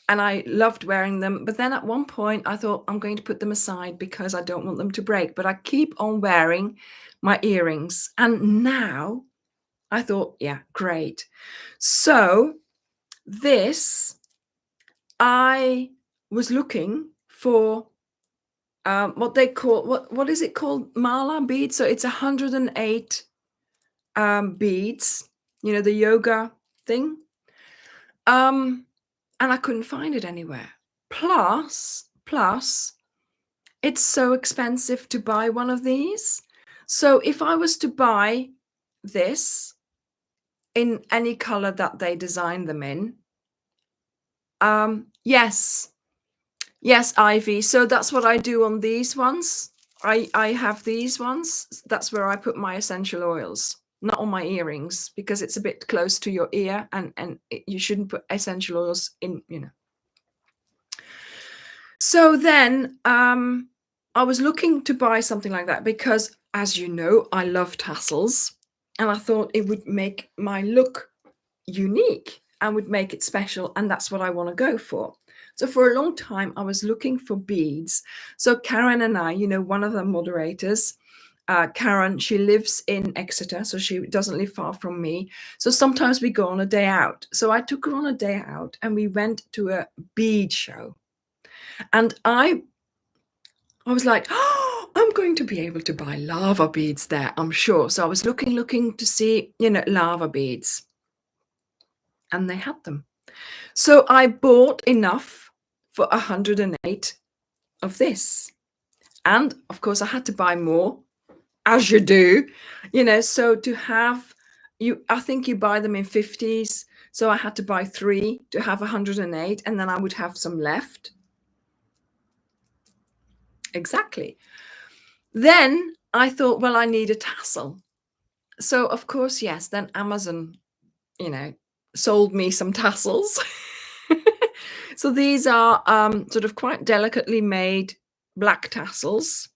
And I loved wearing them. But then at one point I thought, I'm going to put them aside because I don't want them to break. But I keep on wearing my earrings. And now I thought, yeah, great. So this, I was looking for what they call, what is it called? Mala beads. So it's 108 beads, the yoga thing. And I couldn't find it anywhere. Plus, it's so expensive to buy one of these. So if I was to buy this in any color that they design them in, yes, Yes, Ivy. So that's what I do on these ones. I have these ones. That's where I put my essential oils, not on my earrings, because it's a bit close to your ear, and you shouldn't put essential oils in, you know. So then I was looking to buy something like that because, as you know, I love tassels, and I thought it would make my look unique and would make it special, and that's what I want to go for. So for a long time I was looking for beads. So Karen and I, you know, one of the moderators, Karen, she lives in Exeter, so she doesn't live far from me. So sometimes we go on a day out. So I took her on a day out and we went to a bead show. And I was like, oh, I'm going to be able to buy lava beads there, I'm sure. So I was looking to see, you know, lava beads. And they had them. So I bought enough for 108 of this. And of course I had to buy more, as you do, you know, so to have I think you buy them in 50s. So I had to buy 3 to have 108, and then I would have some left. Exactly. Then I thought, well, I need a tassel. So of course, yes, then Amazon, you know, sold me some tassels. So these are sort of quite delicately made black tassels.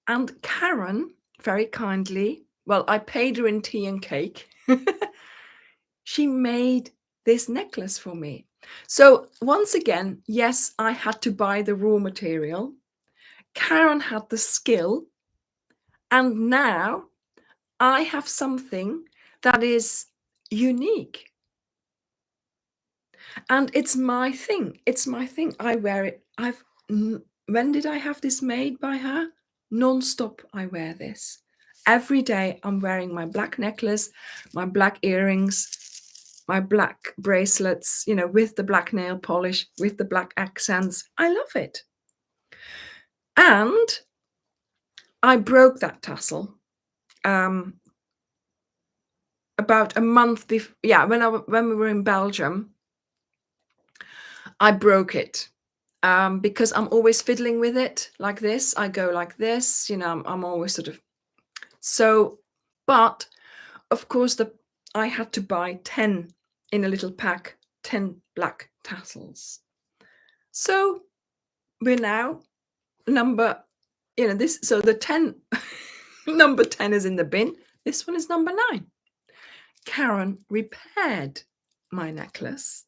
And Karen, very kindly, well, I paid her in tea and cake. She made this necklace for me. So once again, yes, I had to buy the raw material. Karen had the skill. And now I have something that is unique. And it's my thing. It's my thing. I wear it. When did I have this made by her? Non-stop I wear this. Every day I'm wearing my black necklace, my black earrings, my black bracelets, you know, with the black nail polish, with the black accents. I love it. And I broke that tassel about a month before. Yeah, when we were in Belgium, I broke it. Because I'm always fiddling with it like this. I go like this, you know, I'm always sort of so, but of course I had to buy 10 in a little pack, 10 black tassels. So we're now number, you know, this, so the 10, number 10 is in the bin. This one is number 9. Karen repaired my necklace.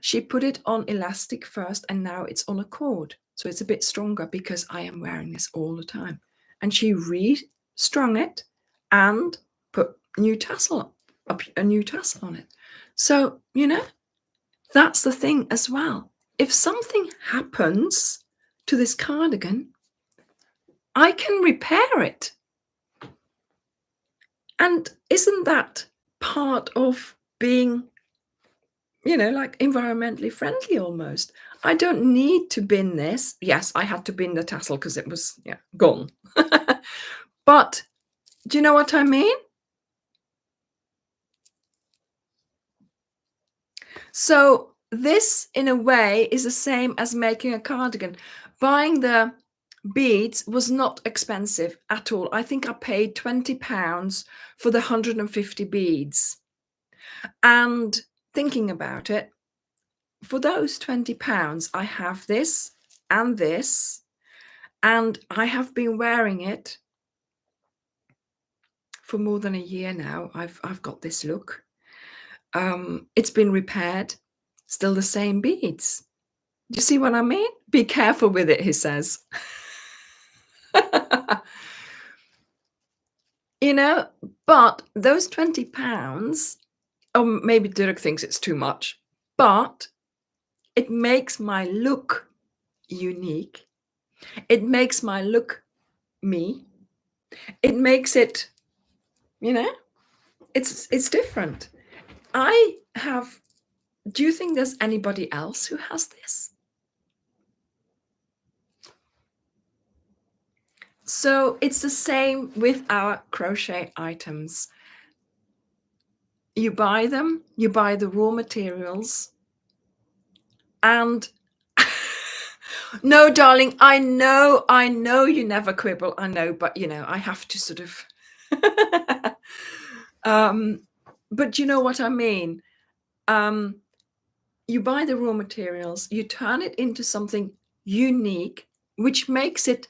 She put it on elastic first, and now it's on a cord. So it's a bit stronger because I am wearing this all the time. And she restrung it and put a new tassel on it. So, you know, that's the thing as well. If something happens to this cardigan, I can repair it. And isn't that part of being, you know, like environmentally friendly almost? I don't need to bin this. Yes, I had to bin the tassel because it was gone. But do you know what I mean? So this, in a way, is the same as making a cardigan. Buying the beads was not expensive at all. I think I paid £20 for the 150 beads. And thinking about it, for those £20, I have this, and I have been wearing it for more than a year now. I've got this look. It's been repaired, still the same beads. Do you see what I mean? Be careful with it, he says. You know, but those £20, or maybe Dirk thinks it's too much, but it makes my look unique. It makes my look me. It makes it, you know, it's different. Do you think there's anybody else who has this? So it's the same with our crochet items. You buy them, you buy the raw materials, and No, darling, I know you never quibble. I know, but I have to sort of um but you know what I mean. Um you buy the raw materials, you turn it into something unique, which makes it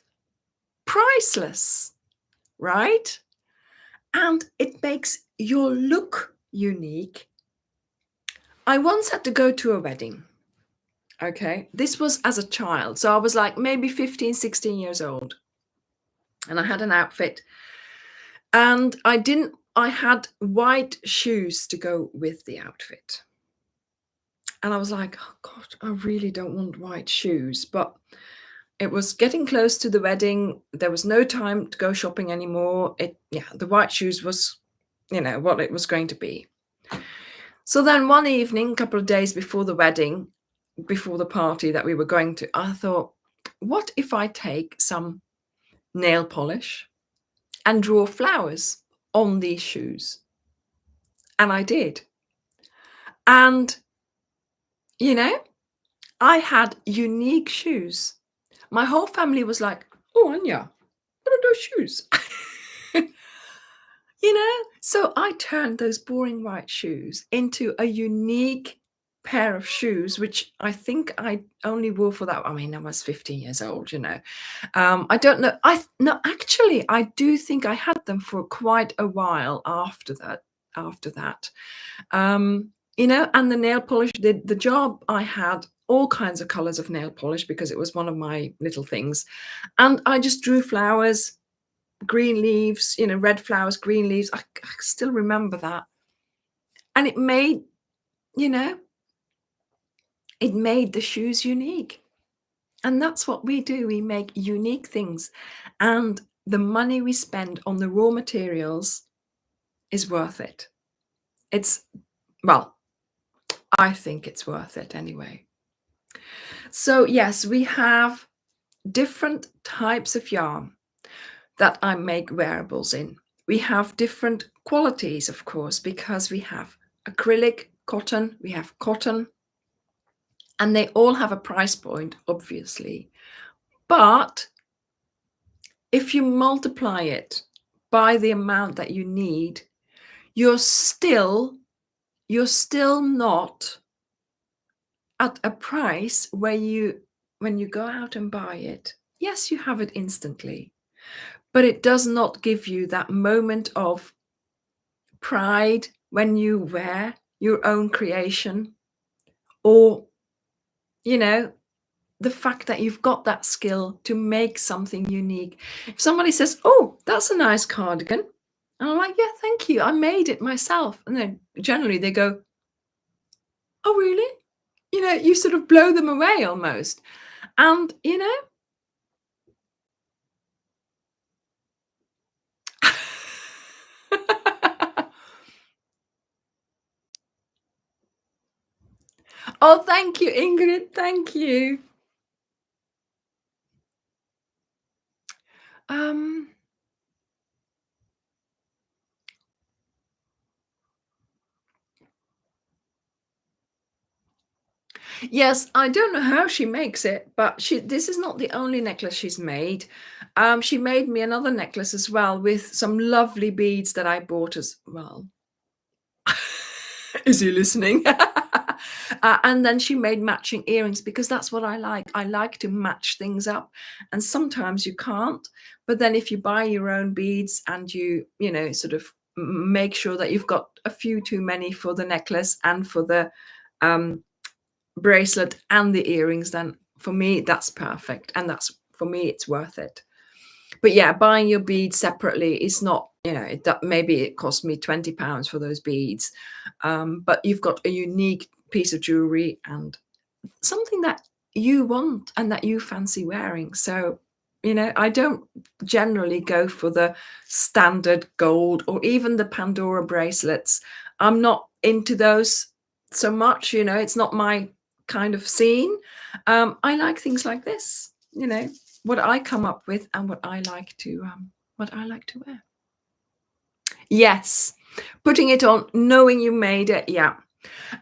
priceless, right? And it makes your look unique. I once had to go to a wedding. Okay. This was as a child. So I was like maybe 15, 16 years old. And I had an outfit. And I had white shoes to go with the outfit. And I was like, oh God, I really don't want white shoes. But it was getting close to the wedding. There was no time to go shopping anymore. The white shoes was, what it was going to be. So then one evening, a couple of days before the wedding, before the party that we were going to, I thought, what if I take some nail polish and draw flowers on these shoes? And I did. And, you know, I had unique shoes. My whole family was like, oh, Anya, what are those shoes? So I turned those boring white shoes into a unique pair of shoes, which I think I only wore for that. I mean, I was 15 years old. I don't know. No, actually, I do think I had them for quite a while after that. And the nail polish, the job, I had all kinds of colors of nail polish because it was one of my little things. And I just drew flowers, green leaves, red flowers, green leaves. I still remember that. And it made the shoes unique. And that's what we do. We make unique things. And the money we spend on the raw materials is worth it. Well, I think it's worth it anyway. So yes, we have different types of yarn that I make wearables in. We have different qualities, of course, because we have acrylic, cotton, we have cotton, and they all have a price point, obviously. But if you multiply it by the amount that you need, you're still not at a price where when you go out and buy it, yes, you have it instantly, but it does not give you that moment of pride when you wear your own creation, or the fact that you've got that skill to make something unique. If somebody says, oh, that's a nice cardigan, and I'm like, yeah, thank you, I made it myself, and then generally they go, oh really? You sort of blow them away almost. And oh, thank you, Ingrid, thank you. um Yes, I don't know how she makes it, but this is not the only necklace she's made. She made me another necklace as well with some lovely beads that I bought as well. Is he listening? And then she made matching earrings because that's what I like. I like to match things up, and sometimes you can't. But then if you buy your own beads and sort of make sure that you've got a few too many for the necklace and for the um, bracelet and the earrings, then for me that's perfect, and for me it's worth it. But yeah, buying your beads separately is not, maybe it cost me £20 for those beads, but you've got a unique piece of jewelry and something that you want and that you fancy wearing. So I don't generally go for the standard gold or even the Pandora bracelets. I'm not into those so much. It's not my kind of scene. I like things like this, what I come up with and what I like to wear. Yes, putting it on, knowing you made it. Yeah,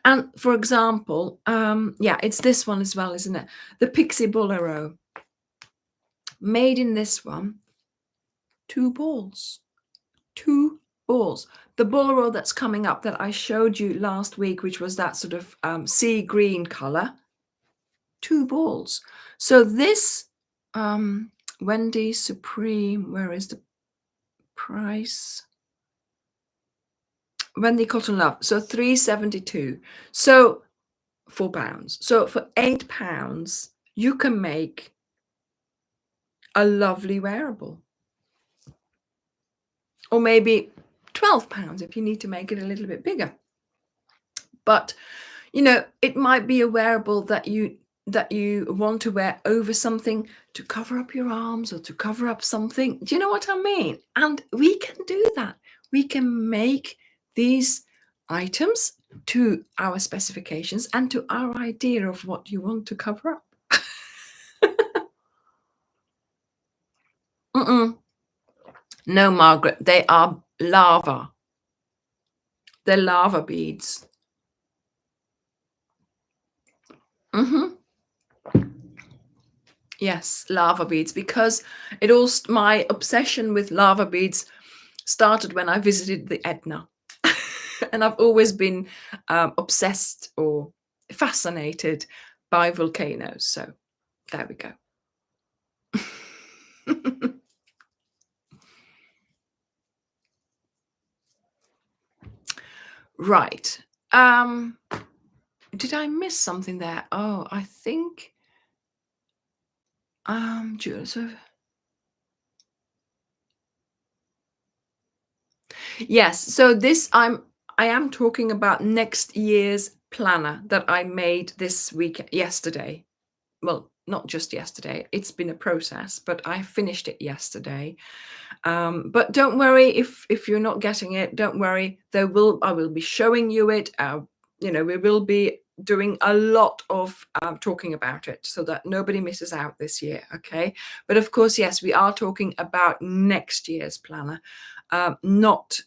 And for example, yeah, it's this one as well, isn't it? The Pixie Bolero. Made in this one, 2 balls. 2 balls. The Bolero that's coming up that I showed you last week, which was that sort of sea green color, 2 balls. So this Wendy Supreme, where is the price? Wendy Cotton Love, so 3.72. So £4. So for £8, you can make a lovely wearable. Or maybe £12 if you need to make it a little bit bigger. But you know, it might be a wearable that you want to wear over something to cover up your arms or to cover up something. Do you know what I mean? And we can do that. We can make these items to our specifications and to our idea of what you want to cover up. No, Margaret, they are lava. They're lava beads. Yes, lava beads, because my obsession with lava beads started when I visited the Etna. And I've always been obsessed or fascinated by volcanoes. So there we go. Right. Did I miss something there? Oh, I think Joseph. Yes, so this I am talking about next year's planner that I made this week yesterday. Well, not just yesterday. It's been a process, but I finished it yesterday. But don't worry if you're not getting it. Don't worry. I will be showing you it. You know, we will be doing a lot of talking about it so that nobody misses out this year. Okay. But of course, yes, we are talking about next year's planner, not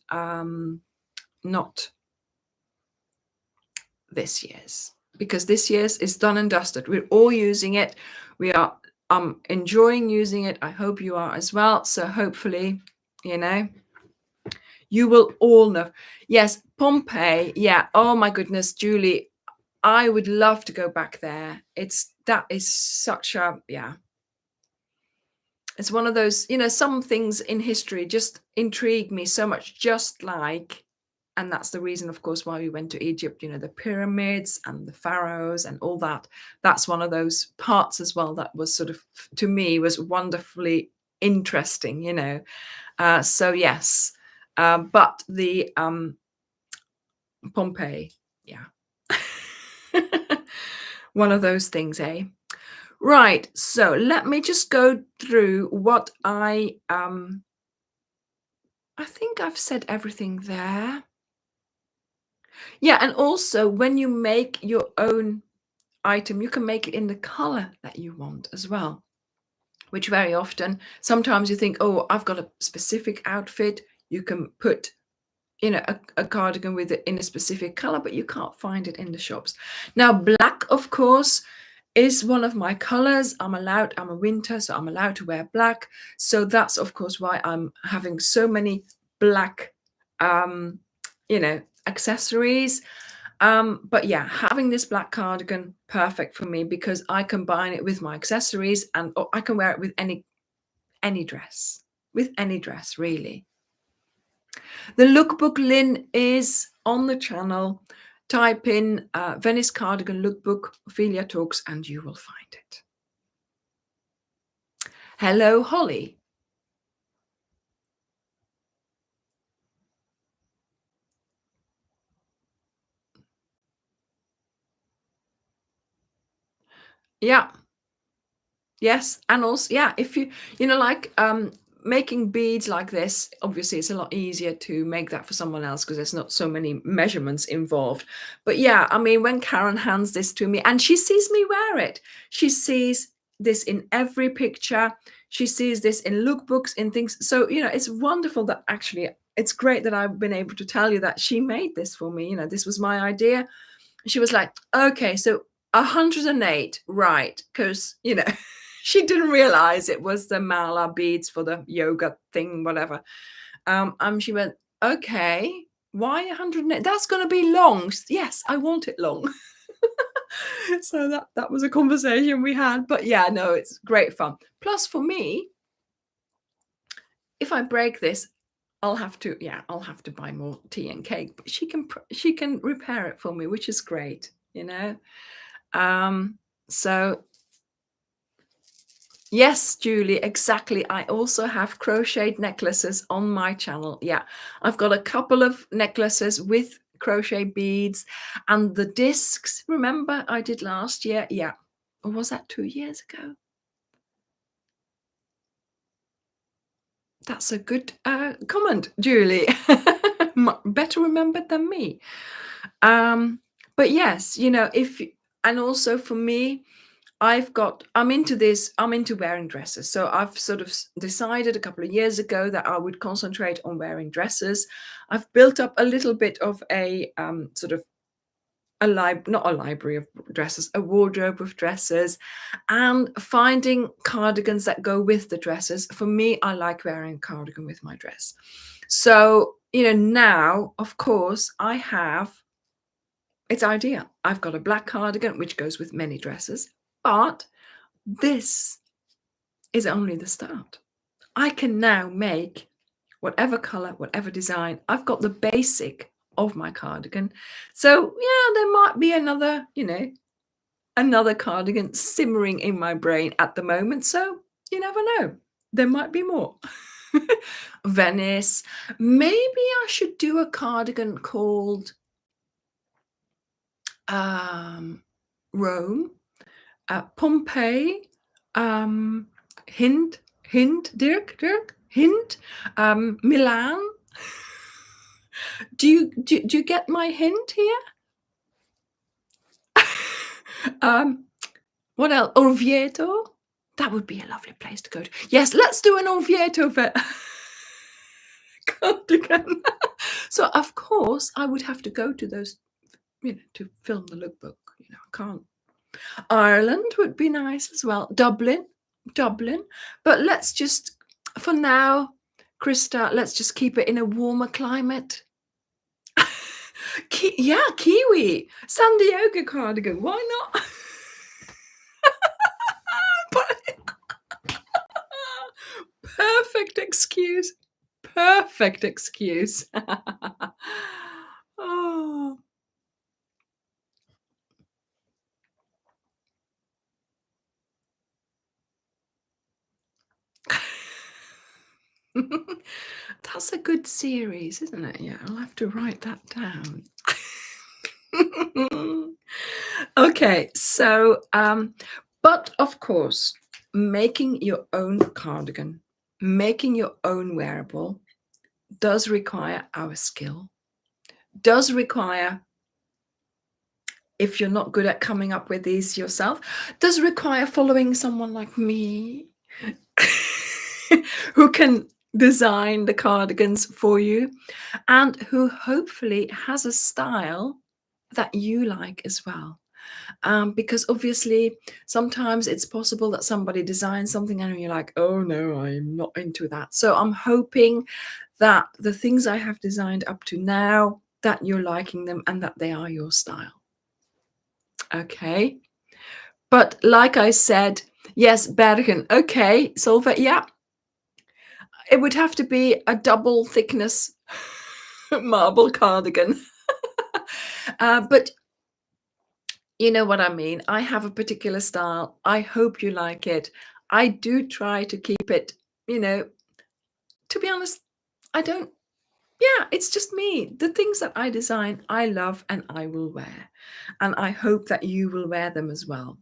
this year's, because this year's is done and dusted. We're all using it. We are enjoying using it. I hope you are as well. So hopefully, you know, you will all know. Yes, Pompeii. Yeah. Oh my goodness, Julie, I would love to go back there. That is such a, yeah. It's one of those, you know, some things in history just intrigue me so much, just like, and that's the reason, of course, why we went to Egypt, you know, the pyramids and the pharaohs and all that. That's one of those parts as well that was sort of, to me, was wonderfully interesting, you know. So yes, but the Pompeii, yeah. One of those things, eh? Right, so let me just go through what I think I've said everything there. Yeah, and also when you make your own item, you can make it in the color that you want as well, which very often, sometimes you think, oh, I've got a specific outfit. You can put, you know, a cardigan with it in a specific color, but you can't find it in the shops. Now, black, of course, is one of my colors. I'm a winter, so I'm allowed to wear black. So that's, of course, why I'm having so many black, you know, accessories. But yeah, having this black cardigan, perfect for me, because I combine it with my accessories, and I can wear it with any dress, really. The lookbook Lynn is on the channel. Type in Venice Cardigan Lookbook, Ophelia Talks, and you will find it. Hello, Holly. Yeah. Yes. And also, yeah, if you know, like making beads like this, obviously it's a lot easier to make that for someone else because there's not so many measurements involved. But yeah, I mean, when Karen hands this to me and she sees me wear it, she sees this in every picture. She sees this in lookbooks, in things. So, you know, it's wonderful that actually it's great that I've been able to tell you that she made this for me. This was my idea. She was like, okay, so 108, right? Because, she didn't realize it was the mala beads for the yoga thing, whatever. She went, okay, why 108? That's going to be long. Yes, I want it long. So that was a conversation we had. But yeah, no, it's great fun. Plus, for me, if I break this, I'll have to buy more tea and cake. But she can repair it for me, which is great. So yes, Julie, exactly. I also have crocheted necklaces on my channel. Yeah, I've got a couple of necklaces with crochet beads and the discs. Remember I did last year? Yeah. Or was that 2 years ago? That's a good comment, Julie. Better remembered than me. But yes, and also for me, I'm into wearing dresses. So I've sort of decided a couple of years ago that I would concentrate on wearing dresses. I've built up a little bit of a sort of not a library of dresses, a wardrobe of dresses, and finding cardigans that go with the dresses. For me, I like wearing a cardigan with my dress. So, now, of course, it's ideal. I've got a black cardigan, which goes with many dresses, but this is only the start. I can now make whatever color, whatever design. I've got the basic of my cardigan. So yeah, there might be another cardigan simmering in my brain at the moment. So you never know. There might be more. Venice. Maybe I should do a cardigan called Rome, Pompeii, Hind, Dirk, Hind, Milan. Do you get my hint here? What else? Orvieto. That would be a lovely place to go to. Yes, let's do an Orvieto cardigan. So of course I would have to go to those, to film the lookbook. I can't. Ireland would be nice as well. Dublin. But let's just, for now, Krista, let's just keep it in a warmer climate. Kiwi. San Diego cardigan. Why not? Perfect excuse. Oh. That's a good series, isn't it? Yeah, I'll have to write that down. Okay, so but of course, making your own cardigan, making your own wearable does require our skill, does require, if you're not good at coming up with these yourself, does require following someone like me who can design the cardigans for you and who hopefully has a style that you like as well. Because obviously sometimes it's possible that somebody designs something and you're like, oh no, I'm not into that. So I'm hoping that the things I have designed up to now, that you're liking them and that they are your style. Okay. But like I said, yes, Bergen. Okay, Solveig, yeah. It would have to be a double thickness marble cardigan. But you know what I mean. I have a particular style. I hope you like it. I do try to keep it, to be honest, it's just me. The things that I design, I love and I will wear. And I hope that you will wear them as well.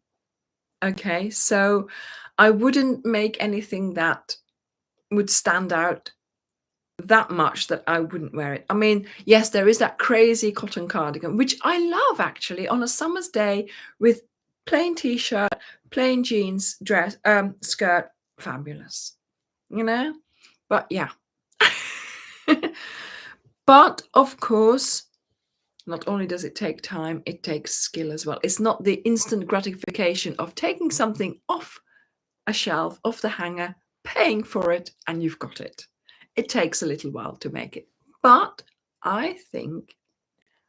Okay, so I wouldn't make anything that would stand out that much that I wouldn't wear it. I mean, yes, there is that crazy cotton cardigan, which I love actually on a summer's day with plain t-shirt, plain jeans, dress, skirt, fabulous, But yeah. But of course, not only does it take time, it takes skill as well. It's not the instant gratification of taking something off a shelf, off the hanger, paying for it, and you've got it. It takes a little while to make it. But I think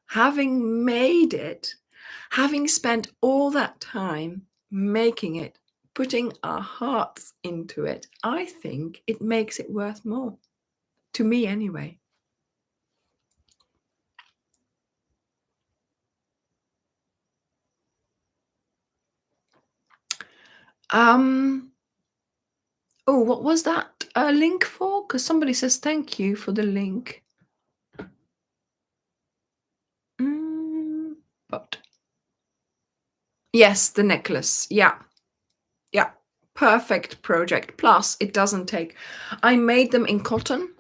having made it, having spent all that time making it, putting our hearts into it, I think it makes it worth more. To me, anyway. Oh, what was that link for? Because somebody says thank you for the link. But yes, the necklace. Yeah. Perfect project. Plus, it doesn't take. I made them in cotton.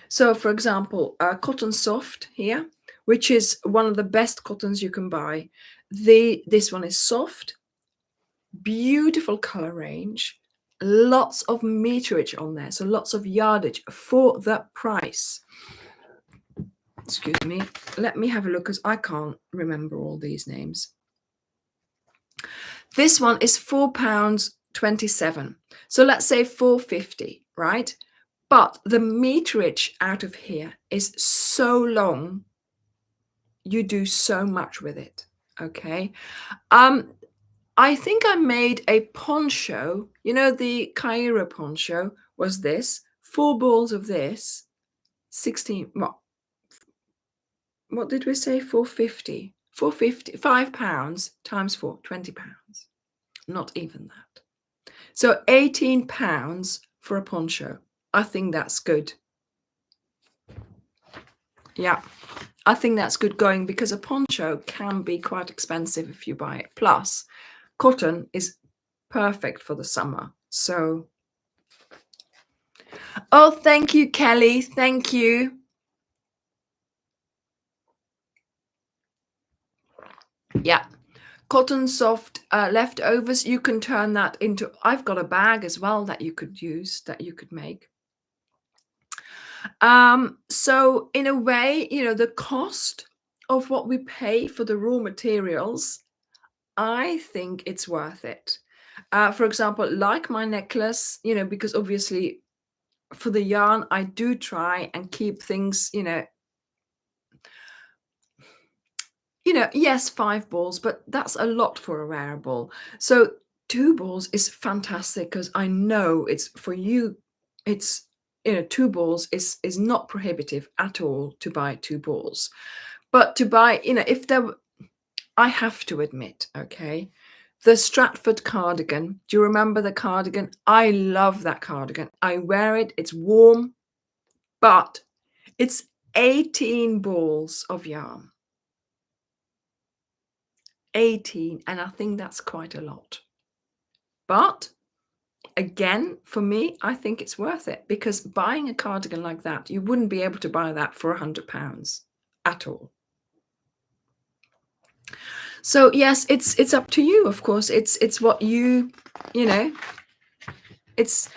So, for example, cotton soft here, which is one of the best cottons you can buy. This one is soft, beautiful color range, lots of meterage on there, so lots of yardage for the price. Excuse me, let me have a look because I can't remember all these names. This one is £4.27. So let's say £4.50, right? But the meterage out of here is so long. You do so much with it. Okay. I think I made a poncho. You know, the Cairo poncho was this. 4 balls of this. 16. What did we say? 4.50. 4.50. £5 times 4. £20. Not even that. So £18 for a poncho. I think that's good. Yeah, I think that's good going because a poncho can be quite expensive if you buy it. Plus, cotton is perfect for the summer. So, oh, thank you, Kelly. Thank you. Yeah, cotton soft leftovers. You can turn that into. I've got a bag as well that you could use, that you could make. So in a way, you know, the cost of what we pay for the raw materials, I think it's worth it. For example, like my necklace, you know, because obviously for the yarn, I do try and keep things, you know, yes, 5 balls, but that's a lot for a wearable. So 2 balls is fantastic because I know it's for you, it's, you know, 2 balls is not prohibitive at all to buy 2 balls. But to buy, you know, if there, I have to admit, okay, the Stratford cardigan. Do you remember the cardigan? I love that cardigan. I wear it. It's warm, but it's 18 balls of yarn. 18, and I think that's quite a lot. But again, for me, I think it's worth it because buying a cardigan like that, you wouldn't be able to buy that for £100 at all. So yes, it's up to you, of course. It's what you know, it's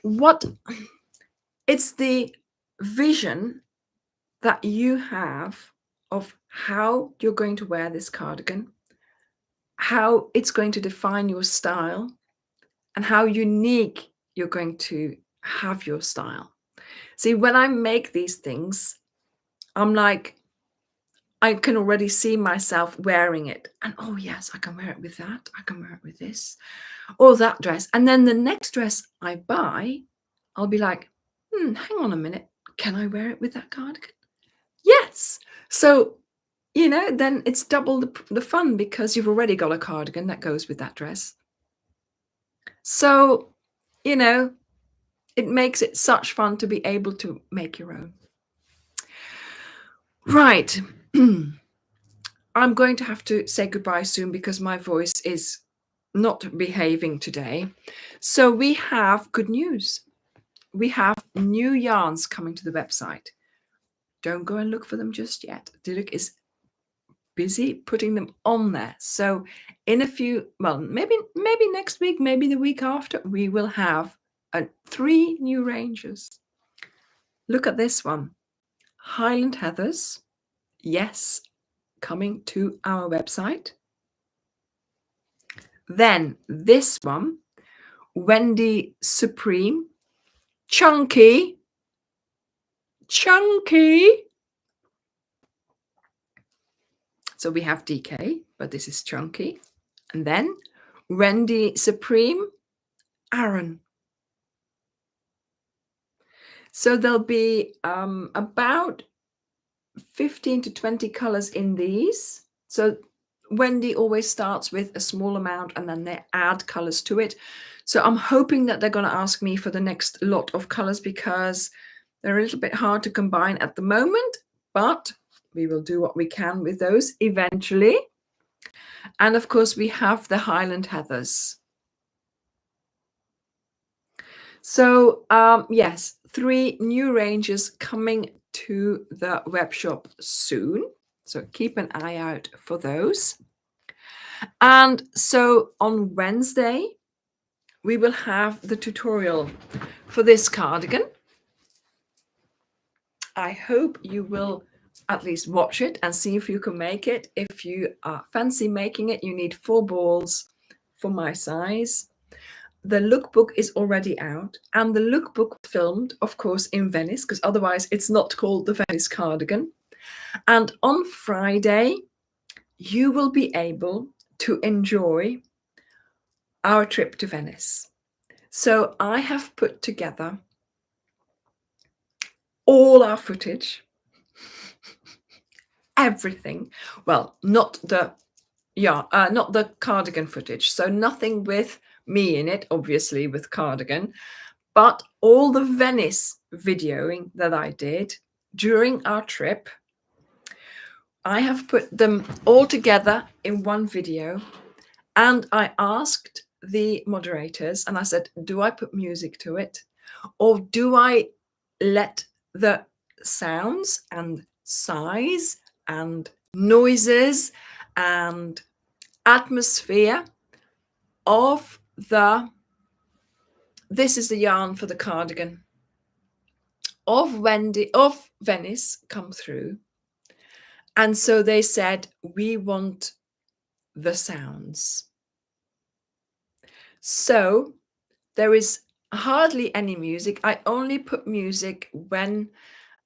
what, it's the vision that you have of how you're going to wear this cardigan, how it's going to define your style, and how unique you're going to have your style. See, when I make these things, I'm like, I can already see myself wearing it. And oh, yes, I can wear it with that. I can wear it with this or that dress. And then the next dress I buy, I'll be like, hang on a minute. Can I wear it with that cardigan? Yes. So, you know, then it's double the fun because you've already got a cardigan that goes with that dress. So, you know, it makes it such fun to be able to make your own. Right. I'm going to have to say goodbye soon because my voice is not behaving today. So we have good news. We have new yarns coming to the website. Don't go and look for them just yet. Dilek is busy putting them on there. So in a few, well, maybe next week, maybe the week after, we will have 3 new ranges. Look at this one. Highland Heathers, yes, coming to our website. Then this one, Wendy Supreme, Chunky. So we have DK, but this is Chunky. And then Wendy Supreme, Aaron. So there'll be about 15 to 20 colors in these. So Wendy always starts with a small amount and then they add colors to it. So I'm hoping that they're going to ask me for the next lot of colors because they're a little bit hard to combine at the moment, but we will do what we can with those eventually. And of course, we have the Highland Heathers. So yes, 3 new ranges coming to the web shop soon. So keep an eye out for those. And so on Wednesday, we will have the tutorial for this cardigan. I hope you will at least watch it and see if you can make it. If you fancy making it, you need 4 balls for my size. The lookbook is already out, and the lookbook filmed, of course, in Venice, because otherwise it's not called the Venice Cardigan. And on Friday, you will be able to enjoy our trip to Venice. So I have put together all our footage, everything. Well, not the cardigan footage. So nothing with me in it, obviously with cardigan, but all the Venice videoing that I did during our trip, I have put them all together in one video. And I asked the moderators and I said, do I put music to it? Or do I let the sounds and size and noises and atmosphere of this is the yarn for the cardigan, of Venice come through? And so they said, we want the sounds. So there is hardly any music. I only put music when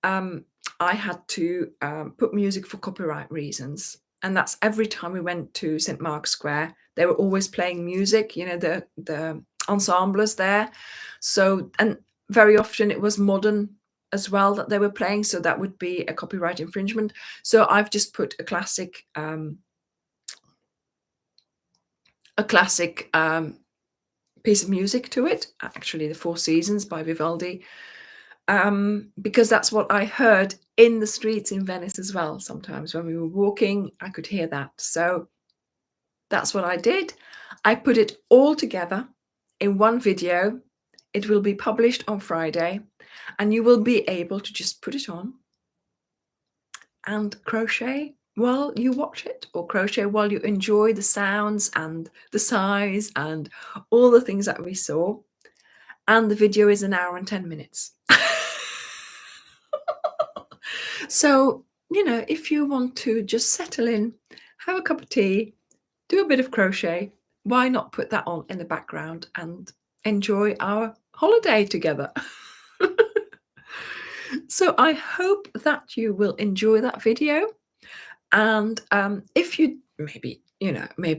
I had to put music for copyright reasons. And that's every time we went to St. Mark's Square, they were always playing music, you know, the ensembles there. So, and very often it was modern as well that they were playing. So that would be a copyright infringement. So I've just put a classic piece of music to it, actually the Four Seasons by Vivaldi, because that's what I heard in the streets in Venice as well. Sometimes when we were walking, I could hear that. So that's what I did. I put it all together in one video. It will be published on Friday, and you will be able to just put it on and crochet while you watch it, or crochet while you enjoy the sounds and the size and all the things that we saw. And the video is 1 hour and 10 minutes. So, you know, if you want to just settle in, have a cup of tea, do a bit of crochet, why not put that on in the background and enjoy our holiday together? So I hope that you will enjoy that video. And if you maybe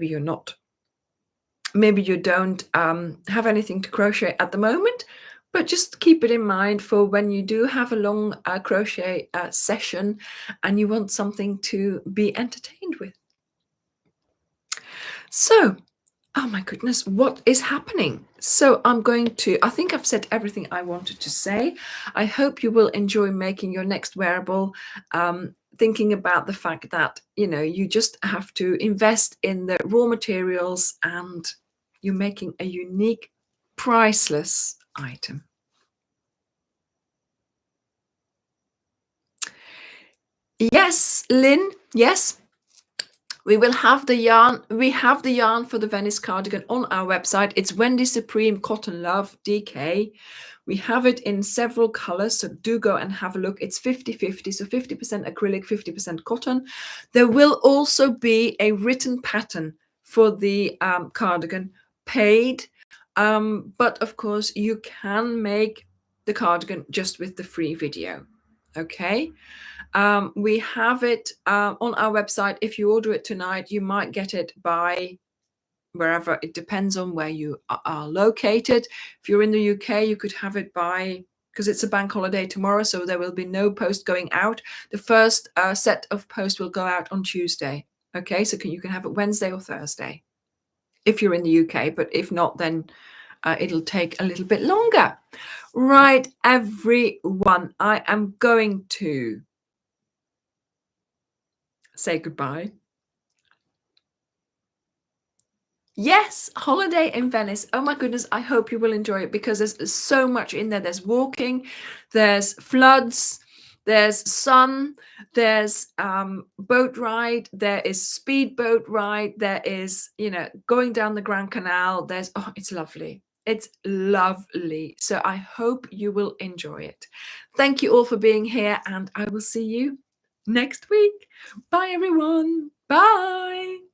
you're not, maybe you don't have anything to crochet at the moment, but just keep it in mind for when you do have a long crochet session and you want something to be entertained with. So, oh my goodness, what is happening? So I think I've said everything I wanted to say. I hope you will enjoy making your next wearable, thinking about the fact that, you know, you just have to invest in the raw materials and you're making a unique, priceless item. Yes, Lynn, yes. We will have the yarn. We have the yarn for the Venice cardigan on our website. It's Wendy Supreme Cotton Love DK. We have it in several colors, so do go and have a look. It's 50-50, so 50% acrylic, 50% cotton. There will also be a written pattern for the cardigan, paid, but of course you can make the cardigan just with the free video. Okay. We have it on our website. If you order it tonight, you might get it by wherever. It depends on where you are located. If you're in the UK, you could have it by, because it's a bank holiday tomorrow, so there will be no post going out. The first set of post will go out on Tuesday. Okay, so you can have it Wednesday or Thursday if you're in the UK, but if not, then it'll take a little bit longer. Right, everyone, I am going to say goodbye. Yes, holiday in Venice. Oh my goodness, I hope you will enjoy it because there's so much in there. There's walking, there's floods, there's sun, there's boat ride, there is speedboat ride, there is, going down the Grand Canal. It's lovely. It's lovely. So I hope you will enjoy it. Thank you all for being here, and I will see you next week. Bye, everyone. Bye.